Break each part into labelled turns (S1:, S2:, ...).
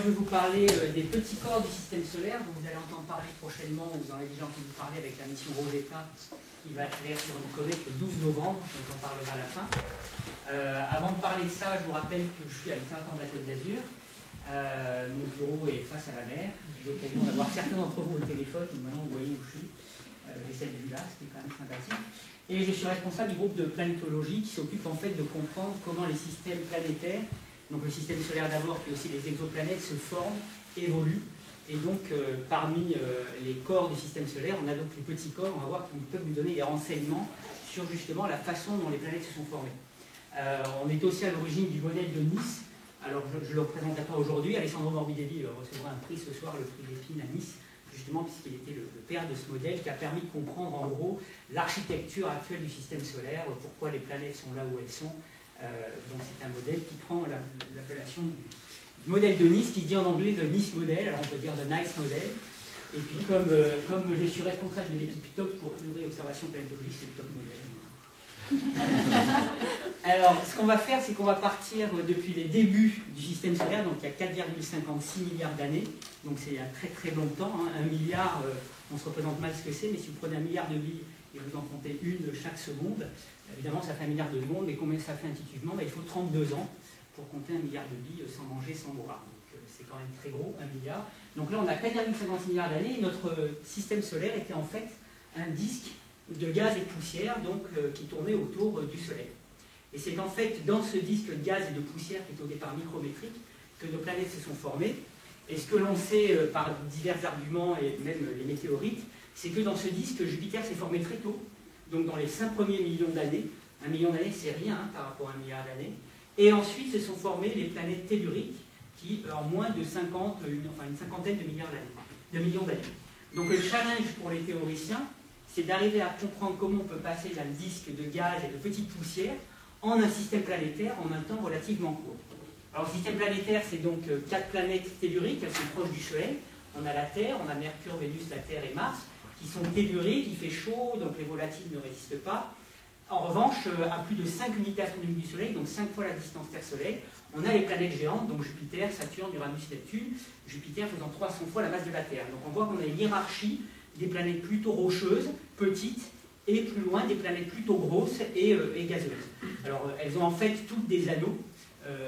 S1: je vais vous parler des petits corps du système solaire dont vous allez entendre parler prochainement, ou vous en avez déjà entendu parler avec la mission Rosetta qui va atterrir sur une comète le 12 novembre, dont on parlera à la fin. Avant de parler de ça, je vous rappelle que je suis à l'extérieur de la Côte d'Azur. Mon bureau est face à la mer. J'ai l'occasion d'avoir certains d'entre vous au téléphone, donc maintenant vous voyez où je suis. J'ai cette vue-là, ce qui est quand même sympathique. Et je suis responsable du groupe de planétologie qui s'occupe en fait de comprendre comment les systèmes planétaires, donc le système solaire d'abord, puis aussi les exoplanètes, se forment, évoluent. Et donc, parmi les corps du système solaire, on a donc les petits corps, on va voir qu'ils peuvent nous donner des renseignements sur justement la façon dont les planètes se sont formées. On est aussi à l'origine du modèle de Nice. Alors, je ne le représenterai pas aujourd'hui. Alessandro Morbidelli recevra un prix ce soir, le prix Lépine à Nice, justement puisqu'il était le père de ce modèle qui a permis de comprendre en gros l'architecture actuelle du système solaire, pourquoi les planètes sont là où elles sont. Donc c'est un modèle qui prend l'appellation du modèle de Nice, qui dit en anglais le Nice model, alors on peut dire the Nice model. Et puis comme je suis responsable de l'équipe TOP pour nourrir observation planétologique, c'est le top modèle. Alors, ce qu'on va faire, c'est qu'on va partir depuis les débuts du système solaire, donc il y a 4,56 milliards d'années, donc c'est il y a très très longtemps, hein. 1 milliard, on se représente mal ce que c'est, mais si vous prenez 1 milliard de billes et vous en comptez une chaque seconde, évidemment ça fait 1 milliard de secondes, mais combien ça fait intuitivement? Il faut 32 ans pour compter 1 milliard de billes sans manger, sans boire. Donc c'est quand même très gros, 1 milliard. Donc là on a 4,56 milliards d'années, et notre système solaire était en fait un disque de gaz et de poussière donc, qui tournait autour du Soleil. Et c'est en fait dans ce disque de gaz et de poussière qui est au départ micrométrique que nos planètes se sont formées. Et ce que l'on sait par divers arguments et même les météorites, c'est que dans ce disque, Jupiter s'est formé très tôt, donc dans les 5 premiers millions d'années. 1 million d'années, c'est rien hein, par rapport à 1 milliard d'années. Et ensuite se sont formées les planètes telluriques qui, en moins de 50, une cinquantaine de millions d'années. Donc le challenge pour les théoriciens, c'est d'arriver à comprendre comment on peut passer d'un disque de gaz et de petites poussières en un système planétaire en un temps relativement court. Alors le système planétaire, c'est donc 4 planètes telluriques, elles sont proches du Soleil. On a la Terre, on a Mercure, Vénus, la Terre et Mars, qui sont telluriques, il fait chaud, donc les volatiles ne résistent pas. En revanche, à plus de 5 unités astronomiques du Soleil, donc 5 fois la distance Terre-Soleil, on a les planètes géantes, donc Jupiter, Saturne, Uranus, Neptune, Jupiter faisant 300 fois la masse de la Terre. Donc on voit qu'on a une hiérarchie des planètes plutôt rocheuses, petites, et plus loin des planètes plutôt grosses et gazeuses. Alors elles ont en fait toutes des anneaux.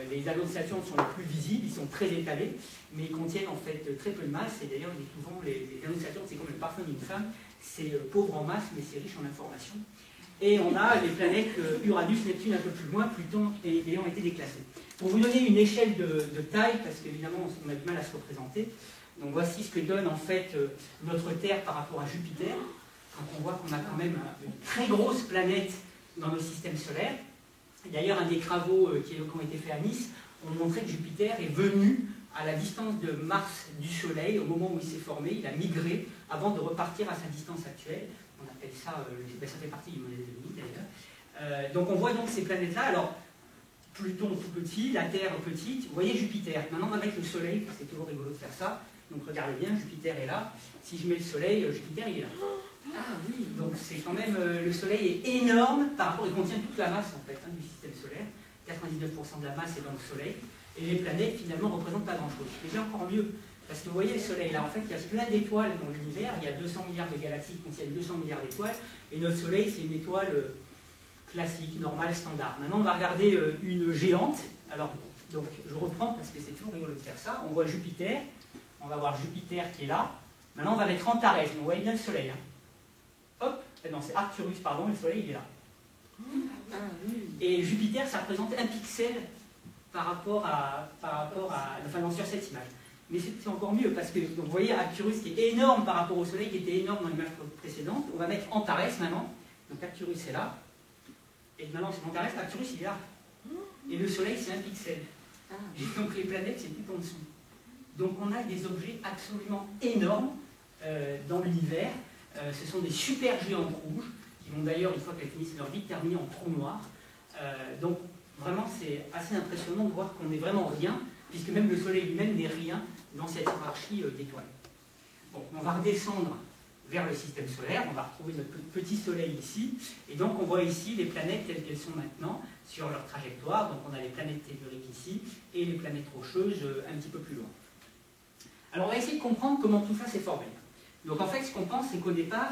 S1: Les anneaux de Saturne sont les plus visibles, ils sont très étalés, mais ils contiennent en fait très peu de masse, et d'ailleurs souvent les anneaux de Saturne c'est comme le parfum d'une femme, c'est pauvre en masse mais c'est riche en informations. Et on a les planètes Uranus, Neptune un peu plus loin, Pluton ayant été déclassés. Pour vous donner une échelle de taille, parce qu'évidemment on a du mal à se représenter, donc voici ce que donne en fait notre Terre par rapport à Jupiter. Donc on voit qu'on a quand même une très grosse planète dans nos systèmes solaires. D'ailleurs, un des travaux qui ont été faits à Nice ont montré que Jupiter est venu à la distance de Mars du Soleil, au moment où il s'est formé, il a migré avant de repartir à sa distance actuelle. On appelle ça, ça fait partie du modèle de Nice d'ailleurs. Donc on voit donc ces planètes-là. Alors, Pluton tout petit, la Terre petite, vous voyez Jupiter. Maintenant on va mettre le Soleil, parce que c'est toujours rigolo de faire ça. Donc regardez bien, Jupiter est là. Si je mets le Soleil, Jupiter il est là. Ah oui, donc c'est quand même, le Soleil est énorme par rapport, il contient toute la masse en fait hein, du système solaire. 99% de la masse est dans le Soleil. Et les planètes finalement ne représentent pas grand-chose. Mais c'est encore mieux, parce que vous voyez le Soleil là, en fait il y a plein d'étoiles dans l'univers, il y a 200 milliards de galaxies qui contiennent 200 milliards d'étoiles, et notre Soleil c'est une étoile classique, normale, standard. Maintenant on va regarder une géante. Alors, donc je reprends parce que c'est toujours rigolo de faire ça. On voit Jupiter, on va voir Jupiter qui est là. Maintenant on va mettre Antares, mais vous voyez bien le Soleil. Hein. Hop, non c'est Arcturus, pardon, le Soleil il est là. Et Jupiter ça représente 1 pixel par rapport à enfin sur cette image. Mais c'est encore mieux parce que donc, vous voyez Arcturus qui est énorme par rapport au Soleil, qui était énorme dans l'image précédente. On va mettre Antares maintenant. Donc Arcturus est là. Et maintenant c'est Antares, Arcturus il est là. Et le Soleil c'est 1 pixel. Et donc les planètes c'est tout en dessous. Donc on a des objets absolument énormes dans l'univers. Ce sont des super géantes rouges qui vont d'ailleurs, une fois qu'elles finissent leur vie, terminer en trou noir. Donc vraiment c'est assez impressionnant de voir qu'on n'est vraiment rien, puisque même le Soleil lui-même n'est rien dans cette hiérarchie d'étoiles. Bon, on va redescendre vers le système solaire, on va retrouver notre petit Soleil ici, et donc on voit ici les planètes telles qu'elles sont maintenant sur leur trajectoire. Donc on a les planètes telluriques ici et les planètes rocheuses un petit peu plus loin. Alors on va essayer de comprendre comment tout ça s'est formé. Donc en fait, ce qu'on pense, c'est qu'au départ,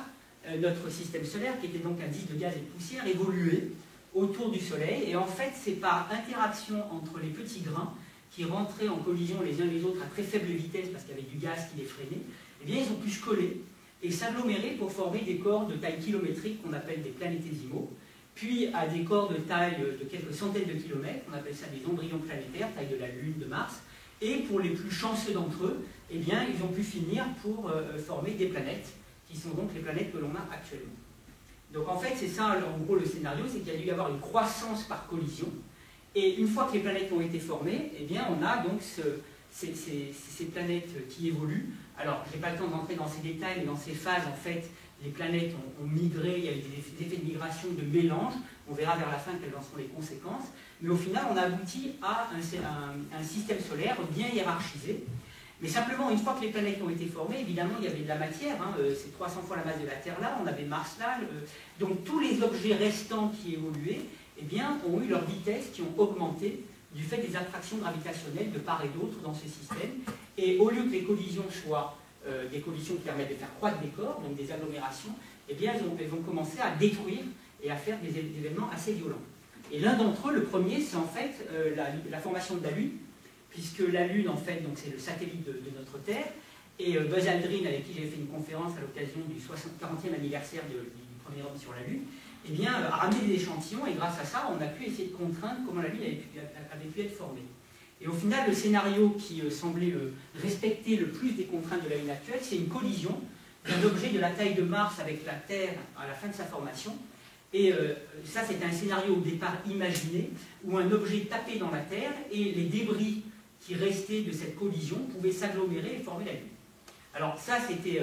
S1: notre système solaire, qui était donc un disque de gaz et de poussière, évoluait autour du Soleil, et en fait, c'est par interaction entre les petits grains qui rentraient en collision les uns les autres à très faible vitesse, parce qu'il y avait du gaz qui les freinait, eh bien ils ont pu se coller et s'agglomérer pour former des corps de taille kilométrique qu'on appelle des planétésimaux, puis à des corps de taille de quelques centaines de kilomètres, on appelle ça des embryons planétaires, taille de la Lune, de Mars, et pour les plus chanceux d'entre eux, eh bien, ils ont pu finir pour former des planètes, qui sont donc les planètes que l'on a actuellement. Donc en fait, c'est ça, en gros, le scénario, c'est qu'il y a dû y avoir une croissance par collision, et une fois que les planètes ont été formées, eh bien, on a donc ces planètes qui évoluent. Alors, je n'ai pas le temps d'entrer dans ces détails, mais dans ces phases, en fait, les planètes ont migré, il y a eu des effets de migration, de mélange, on verra vers la fin quelles en sont les conséquences, mais au final, on a abouti à un système solaire bien hiérarchisé. Mais simplement, une fois que les planètes ont été formées, évidemment, il y avait de la matière, hein, c'est 300 fois la masse de la Terre là, on avait Mars là, donc tous les objets restants qui évoluaient, eh bien, ont eu leur vitesse, qui ont augmenté du fait des attractions gravitationnelles de part et d'autre dans ce système. Et au lieu que les collisions soient des collisions qui permettent de faire croître des corps, donc des agglomérations, eh bien, elles vont commencer à détruire et à faire des événements assez violents. Et l'un d'entre eux, le premier, c'est en fait la formation de la Lune, puisque la Lune, en fait, c'est le satellite de notre Terre, et Buzz Aldrin, avec qui j'ai fait une conférence à l'occasion du 40e anniversaire du premier homme sur la Lune, eh bien, a ramené des échantillons, et grâce à ça, on a pu essayer de contraindre comment la Lune avait pu être formée. Et au final, le scénario qui semblait respecter le plus des contraintes de la Lune actuelle, c'est une collision d'un objet de la taille de Mars avec la Terre à la fin de sa formation. Et ça, c'était un scénario au départ imaginé, où un objet tapait dans la Terre, et les débris qui restaient de cette collision pouvaient s'agglomérer et former la Lune. Alors ça, c'était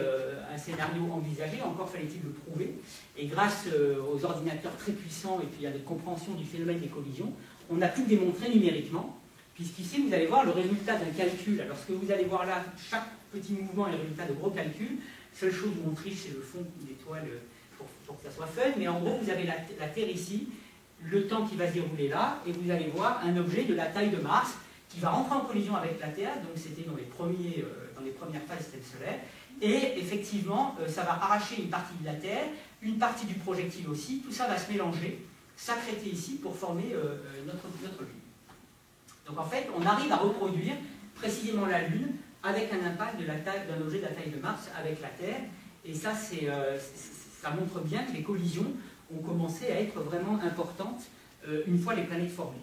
S1: un scénario envisagé, encore fallait-il le prouver, et grâce aux ordinateurs très puissants et puis à la compréhension du phénomène des collisions, on a pu le démontrer numériquement, puisqu'ici vous allez voir le résultat d'un calcul. Alors ce que vous allez voir là, chaque petit mouvement est le résultat de gros calculs. Seule chose où on triche, c'est le fond d'étoile pour que ça soit fun, mais en gros vous avez la Terre ici, le temps qui va se dérouler là, et vous allez voir un objet de la taille de Mars qui va rentrer en collision avec la Terre, donc c'était dans les premières phases du système solaire, et effectivement ça va arracher une partie de la Terre, une partie du projectile aussi, tout ça va se mélanger, s'accréter ici pour former notre Lune. Donc en fait, on arrive à reproduire précisément la Lune avec un impact d'un objet de la taille de Mars avec la Terre, et ça, ça montre bien que les collisions ont commencé à être vraiment importantes une fois les planètes formées.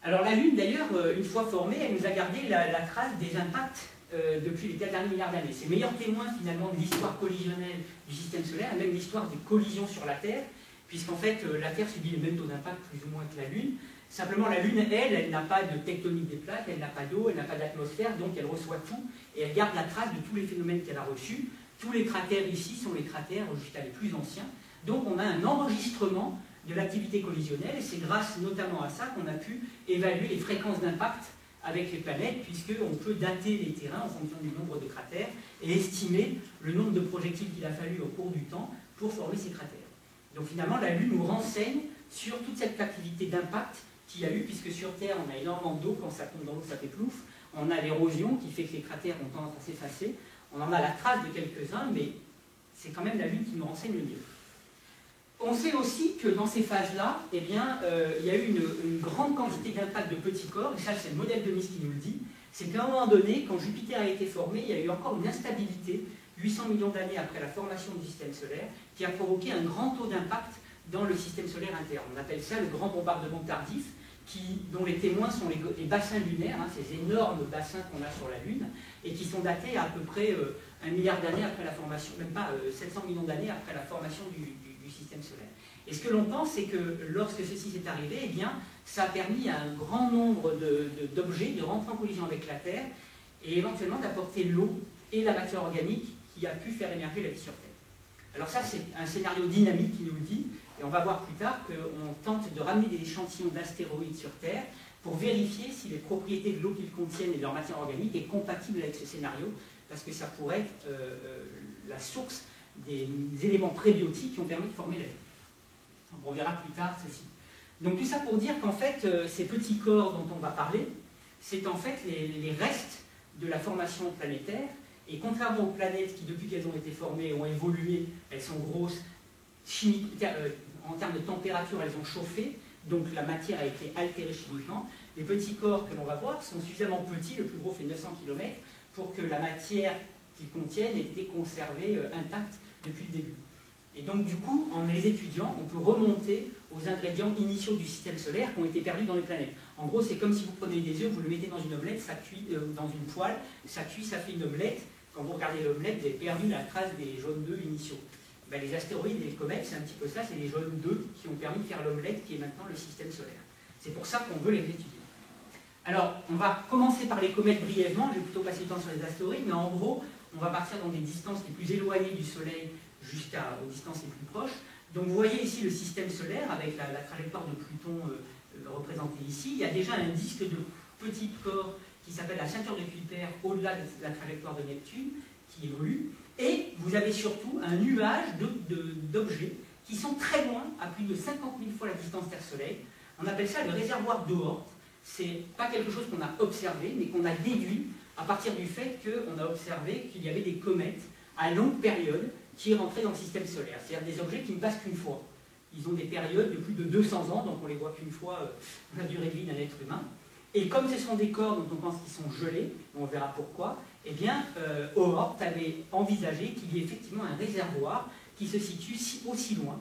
S1: Alors la Lune, d'ailleurs, une fois formée, elle nous a gardé la trace des impacts depuis les 4 derniers milliards d'années. C'est le meilleur témoin finalement de l'histoire collisionnelle du système solaire, et même l'histoire des collisions sur la Terre, puisqu'en fait la Terre subit les mêmes taux d'impact plus ou moins que la Lune. Simplement la Lune, elle n'a pas de tectonique des plaques, elle n'a pas d'eau, elle n'a pas d'atmosphère, donc elle reçoit tout, et elle garde la trace de tous les phénomènes qu'elle a reçus. Tous les cratères ici sont les cratères jusqu'à les plus anciens. Donc on a un enregistrement de l'activité collisionnelle, et c'est grâce notamment à ça qu'on a pu évaluer les fréquences d'impact avec les planètes, puisqu'on peut dater les terrains en fonction du nombre de cratères et estimer le nombre de projectiles qu'il a fallu au cours du temps pour former ces cratères. Donc finalement, la Lune nous renseigne sur toute cette activité d'impact qu'il y a eu, puisque sur Terre, on a énormément d'eau, quand ça tombe dans l'eau, ça fait plouf, on a l'érosion qui fait que les cratères ont tendance à s'effacer, on en a la trace de quelques-uns, mais c'est quand même la Lune qui nous renseigne le mieux. On sait aussi que dans ces phases-là, eh bien, il y a eu une grande quantité d'impact de petits corps, et ça c'est le modèle de Miss qui nous le dit, c'est qu'à un moment donné, quand Jupiter a été formé, il y a eu encore une instabilité, 800 millions d'années après la formation du système solaire, qui a provoqué un grand taux d'impact dans le système solaire interne. On appelle ça le grand bombardement tardif, dont les témoins sont les bassins lunaires, hein, ces énormes bassins qu'on a sur la Lune, et qui sont datés à peu près 1 milliard d'années après la formation, même pas 700 millions d'années après la formation du système solaire. Et ce que l'on pense, c'est que lorsque ceci s'est arrivé, eh bien, ça a permis à un grand nombre d'objets de rentrer en collision avec la Terre, et éventuellement d'apporter l'eau et la matière organique qui a pu faire émerger la vie sur Terre. Alors ça, c'est un scénario dynamique qui nous le dit, et on va voir plus tard qu'on tente de ramener des échantillons d'astéroïdes sur Terre pour vérifier si les propriétés de l'eau qu'ils contiennent et de leur matière organique est compatible avec ce scénario, parce que ça pourrait être la source des éléments prébiotiques qui ont permis de former la vie. On verra plus tard ceci. Donc tout ça pour dire qu'en fait, ces petits corps dont on va parler, c'est en fait les restes de la formation planétaire. Et contrairement aux planètes qui, depuis qu'elles ont été formées, ont évolué, elles sont grosses, en termes de température, elles ont chauffé, donc la matière a été altérée chimiquement. Les petits corps que l'on va voir sont suffisamment petits, le plus gros fait 900 km, pour que la matière qu'ils contiennent ait été conservée intacte depuis le début. Et donc du coup, en les étudiant, on peut remonter aux ingrédients initiaux du système solaire qui ont été perdus dans les planètes. En gros, c'est comme si vous prenez des œufs, vous le mettez dans une omelette, ça cuit, dans une poêle, ça cuit, ça fait une omelette. Quand vous regardez l'omelette, vous avez perdu la trace des jaunes d'œufs initiaux. Ben, les astéroïdes et les comètes, c'est un petit peu ça, c'est les jaunes d'œufs qui ont permis de faire l'omelette qui est maintenant le système solaire. C'est pour ça qu'on veut les étudier. Alors, on va commencer par les comètes brièvement, je vais plutôt passer du temps sur les astéroïdes, mais en gros, on va partir dans des distances les plus éloignées du Soleil jusqu'aux distances les plus proches. Donc vous voyez ici le système solaire avec la trajectoire de Pluton représentée ici. Il y a déjà un disque de petits corps qui s'appelle la ceinture de Kuiper au-delà de la trajectoire de Neptune qui évolue. Et vous avez surtout un nuage d'objets qui sont très loin, à plus de 50 000 fois la distance Terre-Soleil. On appelle ça le réservoir d'Oort. C'est pas quelque chose qu'on a observé, mais qu'on a déduit à partir du fait qu'on a observé qu'il y avait des comètes à longue période qui rentraient dans le système solaire. C'est-à-dire des objets qui ne passent qu'une fois. Ils ont des périodes de plus de 200 ans, donc on les voit qu'une fois la durée de vie d'un être humain. Et comme ce sont des corps dont on pense qu'ils sont gelés, on verra pourquoi, eh bien, Oort avait envisagé qu'il y ait effectivement un réservoir qui se situe aussi loin.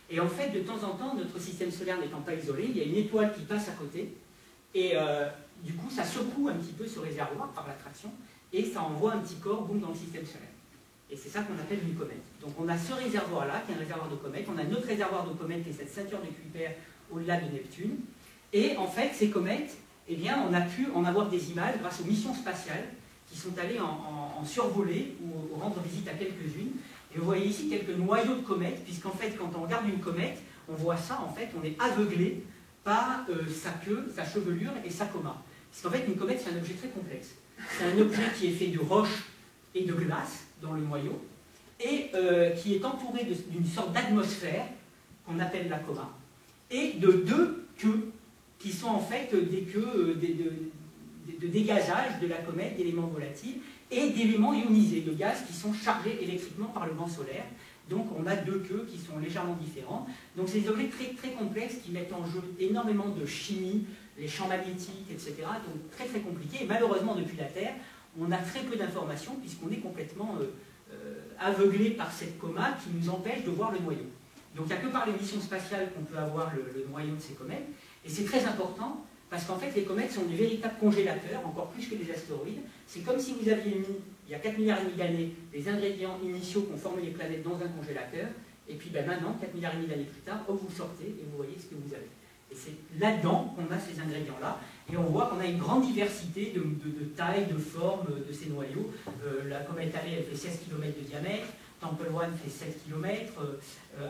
S1: Et en fait, de temps en temps, notre système solaire n'étant pas isolé, il y a une étoile qui passe à côté, et du coup, ça secoue un petit peu ce réservoir par l'attraction, et ça envoie un petit corps, boum, dans le système solaire. Et c'est ça qu'on appelle une comète. Donc on a ce réservoir-là, qui est un réservoir de comètes, on a notre réservoir de comètes, qui est cette ceinture de Kuiper au-delà de Neptune, et en fait, ces comètes, eh bien, on a pu en avoir des images grâce aux missions spatiales qui sont allées en survoler ou rendre visite à quelques-unes. Et vous voyez ici quelques noyaux de comètes, puisqu'en fait, quand on regarde une comète, on voit ça, en fait, on est aveuglé par sa queue, sa chevelure et sa coma. Parce qu'en fait, une comète, c'est un objet très complexe. C'est un objet qui est fait de roches et de glace dans le noyau, et qui est entouré d'une sorte d'atmosphère qu'on appelle la coma, et de deux queues, qui sont en fait des queues de dégazage de la comète, d'éléments volatiles, et d'éléments ionisés, de gaz qui sont chargés électriquement par le vent solaire. Donc on a deux queues qui sont légèrement différentes. Donc c'est des objets très, très complexes qui mettent en jeu énormément de chimie, les champs magnétiques, etc. Donc très très compliqué. Et malheureusement depuis la Terre, on a très peu d'informations puisqu'on est complètement aveuglé par cette coma qui nous empêche de voir le noyau. Donc il n'y a que par les missions spatiales qu'on peut avoir le noyau de ces comètes. Et c'est très important parce qu'en fait les comètes sont des véritables congélateurs, encore plus que les astéroïdes. C'est comme si vous aviez mis, il y a 4,5 milliards d'années, les ingrédients initiaux qui ont formé les planètes dans un congélateur. Et puis maintenant, 4,5 milliards d'années plus tard, hop, vous sortez et vous voyez ce que vous avez. Et c'est là-dedans qu'on a ces ingrédients-là. Et on voit qu'on a une grande diversité de tailles, de formes de ces noyaux. La comète Halley, elle fait 16 km de diamètre. Temple One fait 7 km.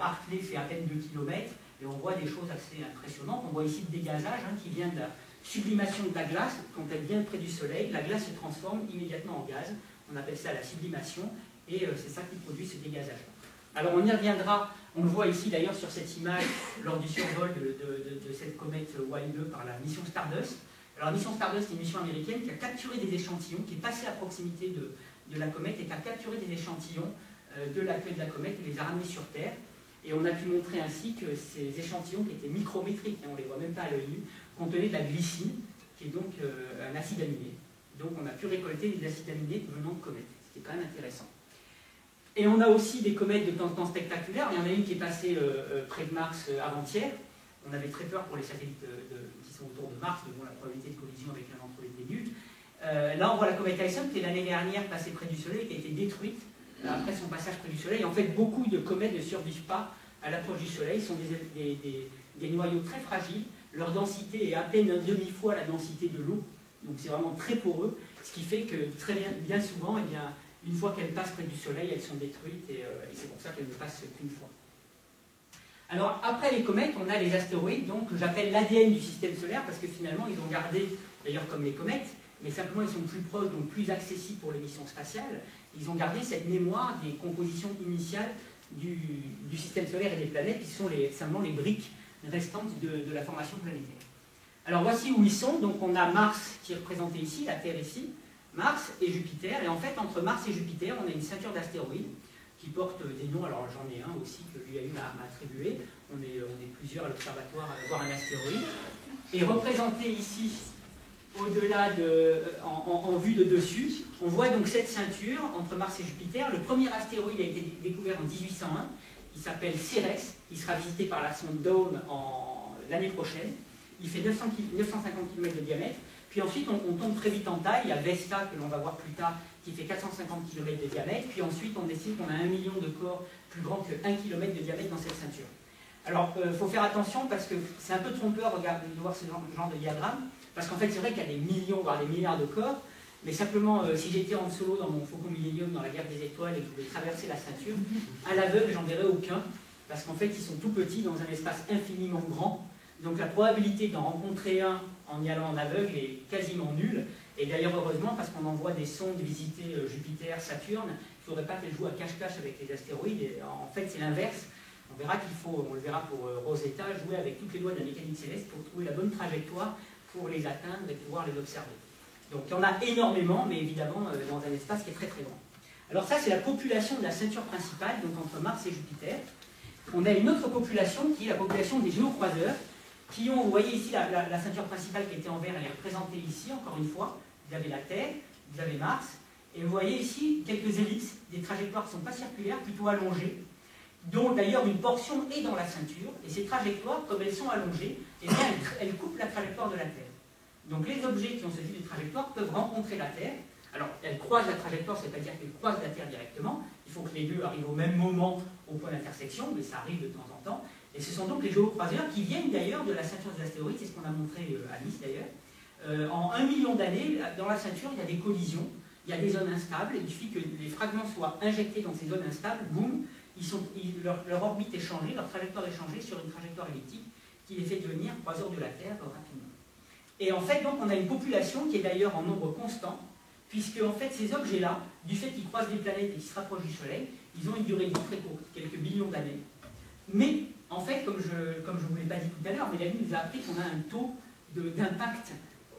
S1: Hartley fait à peine 2 km. Et on voit des choses assez impressionnantes. On voit ici le dégazage qui vient de la sublimation de la glace. Quand elle vient près du Soleil, la glace se transforme immédiatement en gaz. On appelle ça la sublimation. Et c'est ça qui produit ce dégazage. Alors on y reviendra, on le voit ici d'ailleurs sur cette image lors du survol de cette comète Wilde par la mission Stardust. Alors la mission Stardust est une mission américaine qui a capturé des échantillons, qui est passée à proximité de la comète et qui a capturé des échantillons de la queue de la comète et les a ramenés sur Terre. Et on a pu montrer ainsi que ces échantillons qui étaient micrométriques, on ne les voit même pas à l'œil nu, contenaient de la glycine, qui est donc un acide aminé. Donc on a pu récolter des acides aminés venant de comètes, ce qui est quand même intéressant. Et on a aussi des comètes de temps en temps spectaculaires. Il y en a une qui est passée près de Mars avant-hier. On avait très peur pour les satellites qui sont autour de Mars, devant la probabilité de collision avec l'un d'entre les minutes. Là, on voit la comète Tyson, qui est l'année dernière passée près du Soleil, qui a été détruite après son passage près du Soleil. En fait, beaucoup de comètes ne survivent pas à l'approche du Soleil. Ce sont des noyaux très fragiles. Leur densité est à peine un demi-fois la densité de l'eau. Donc c'est vraiment très poreux. Ce qui fait que très bien souvent, eh bien, une fois qu'elles passent près du Soleil, elles sont détruites et c'est pour ça qu'elles ne passent qu'une fois. Alors après les comètes, on a les astéroïdes, donc que j'appelle l'ADN du système solaire parce que finalement ils ont gardé, d'ailleurs comme les comètes, mais simplement ils sont plus proches, donc plus accessibles pour les missions spatiales, ils ont gardé cette mémoire des compositions initiales du système solaire et des planètes qui sont simplement les briques restantes de la formation planétaire. Alors voici où ils sont, donc on a Mars qui est représenté ici, la Terre ici. Mars et Jupiter. Et en fait, entre Mars et Jupiter, on a une ceinture d'astéroïdes qui porte des noms. Alors j'en ai un aussi que l'UAU m'a attribué. On est plusieurs à l'observatoire à voir un astéroïde. Et représenté ici, au-delà en vue de dessus, on voit donc cette ceinture entre Mars et Jupiter. Le premier astéroïde a été découvert en 1801. Il s'appelle Ceres. Il sera visité par la sonde Dawn l'année prochaine. Il fait 950 km de diamètre. Puis ensuite, on tombe très vite en taille. Il y a Vesta, que l'on va voir plus tard, qui fait 450 km de diamètre. Puis ensuite, on décide qu'on a 1 million de corps plus grands que 1 km de diamètre dans cette ceinture. Alors, il faut faire attention parce que c'est un peu trompeur de voir ce genre de diagramme. Parce qu'en fait, c'est vrai qu'il y a des millions, voire des milliards de corps. Mais simplement, si j'étais en solo dans mon Faucon Millennium, dans la guerre des étoiles, et que je voulais traverser la ceinture, à l'aveugle, j'en verrais aucun. Parce qu'en fait, ils sont tout petits dans un espace infiniment grand. Donc la probabilité d'en rencontrer un en y allant en aveugle est quasiment nulle. Et d'ailleurs, heureusement, parce qu'on envoie des sondes visiter Jupiter, Saturne, il ne faudrait pas qu'elles jouent à cache-cache avec les astéroïdes. Et en fait, c'est l'inverse. On verra qu'il faut, on le verra pour Rosetta, jouer avec toutes les lois de la mécanique céleste pour trouver la bonne trajectoire pour les atteindre et pouvoir les observer. Donc il y en a énormément, mais évidemment dans un espace qui est très très grand. Alors ça, c'est la population de la ceinture principale, donc entre Mars et Jupiter. On a une autre population qui est la population des géocroiseurs, qui ont, vous voyez ici la ceinture principale qui était en vert, elle est représentée ici, encore une fois. Vous avez la Terre, vous avez Mars, et vous voyez ici quelques ellipses, des trajectoires qui ne sont pas circulaires, plutôt allongées, dont d'ailleurs une portion est dans la ceinture, et ces trajectoires, comme elles sont allongées, eh bien, elles coupent la trajectoire de la Terre. Donc les objets qui ont ce type de trajectoire peuvent rencontrer la Terre. Alors, elles croisent la trajectoire, c'est-à-dire qu'elles croisent la Terre directement. Il faut que les deux arrivent au même moment au point d'intersection, mais ça arrive de temps en temps. Et ce sont donc les géocroiseurs qui viennent d'ailleurs de la ceinture des astéroïdes, c'est ce qu'on a montré à Nice d'ailleurs. En 1 million d'années, dans la ceinture, il y a des collisions, il y a des zones instables, il suffit que les fragments soient injectés dans ces zones instables, boum, leur orbite est changée, leur trajectoire est changée sur une trajectoire elliptique qui les fait devenir croiseurs de la Terre rapidement. Et en fait, donc, on a une population qui est d'ailleurs en nombre constant, puisque en fait, ces objets-là, du fait qu'ils croisent des planètes et qu'ils se rapprochent du Soleil, ils ont une durée de vie très courte, quelques millions d'années. Mais, en fait, comme je ne vous l'ai pas dit tout à l'heure, Mélanie nous a appris qu'on a un taux d'impact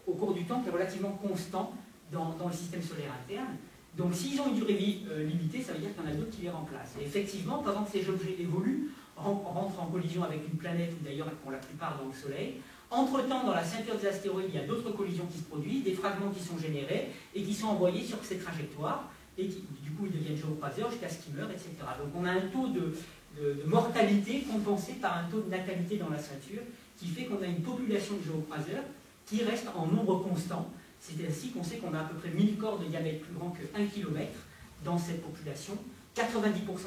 S1: au cours du temps qui est relativement constant dans le système solaire interne. Donc, s'ils ont une durée de vie limitée, ça veut dire qu'il y en a d'autres qui les remplacent. Et effectivement, pendant que ces objets évoluent, rentrent en collision avec une planète, ou d'ailleurs pour la plupart dans le Soleil, entre-temps, dans la ceinture des astéroïdes, il y a d'autres collisions qui se produisent, des fragments qui sont générés et qui sont envoyés sur ces trajectoires, et qui, du coup, ils deviennent géocroiseurs jusqu'à ce qu'ils meurent, etc. Donc on a un taux de mortalité compensé par un taux de natalité dans la ceinture, qui fait qu'on a une population de géocroiseurs qui reste en nombre constant. C'est ainsi qu'on sait qu'on a à peu près 1000 corps de diamètre plus grand que 1 km dans cette population. 90%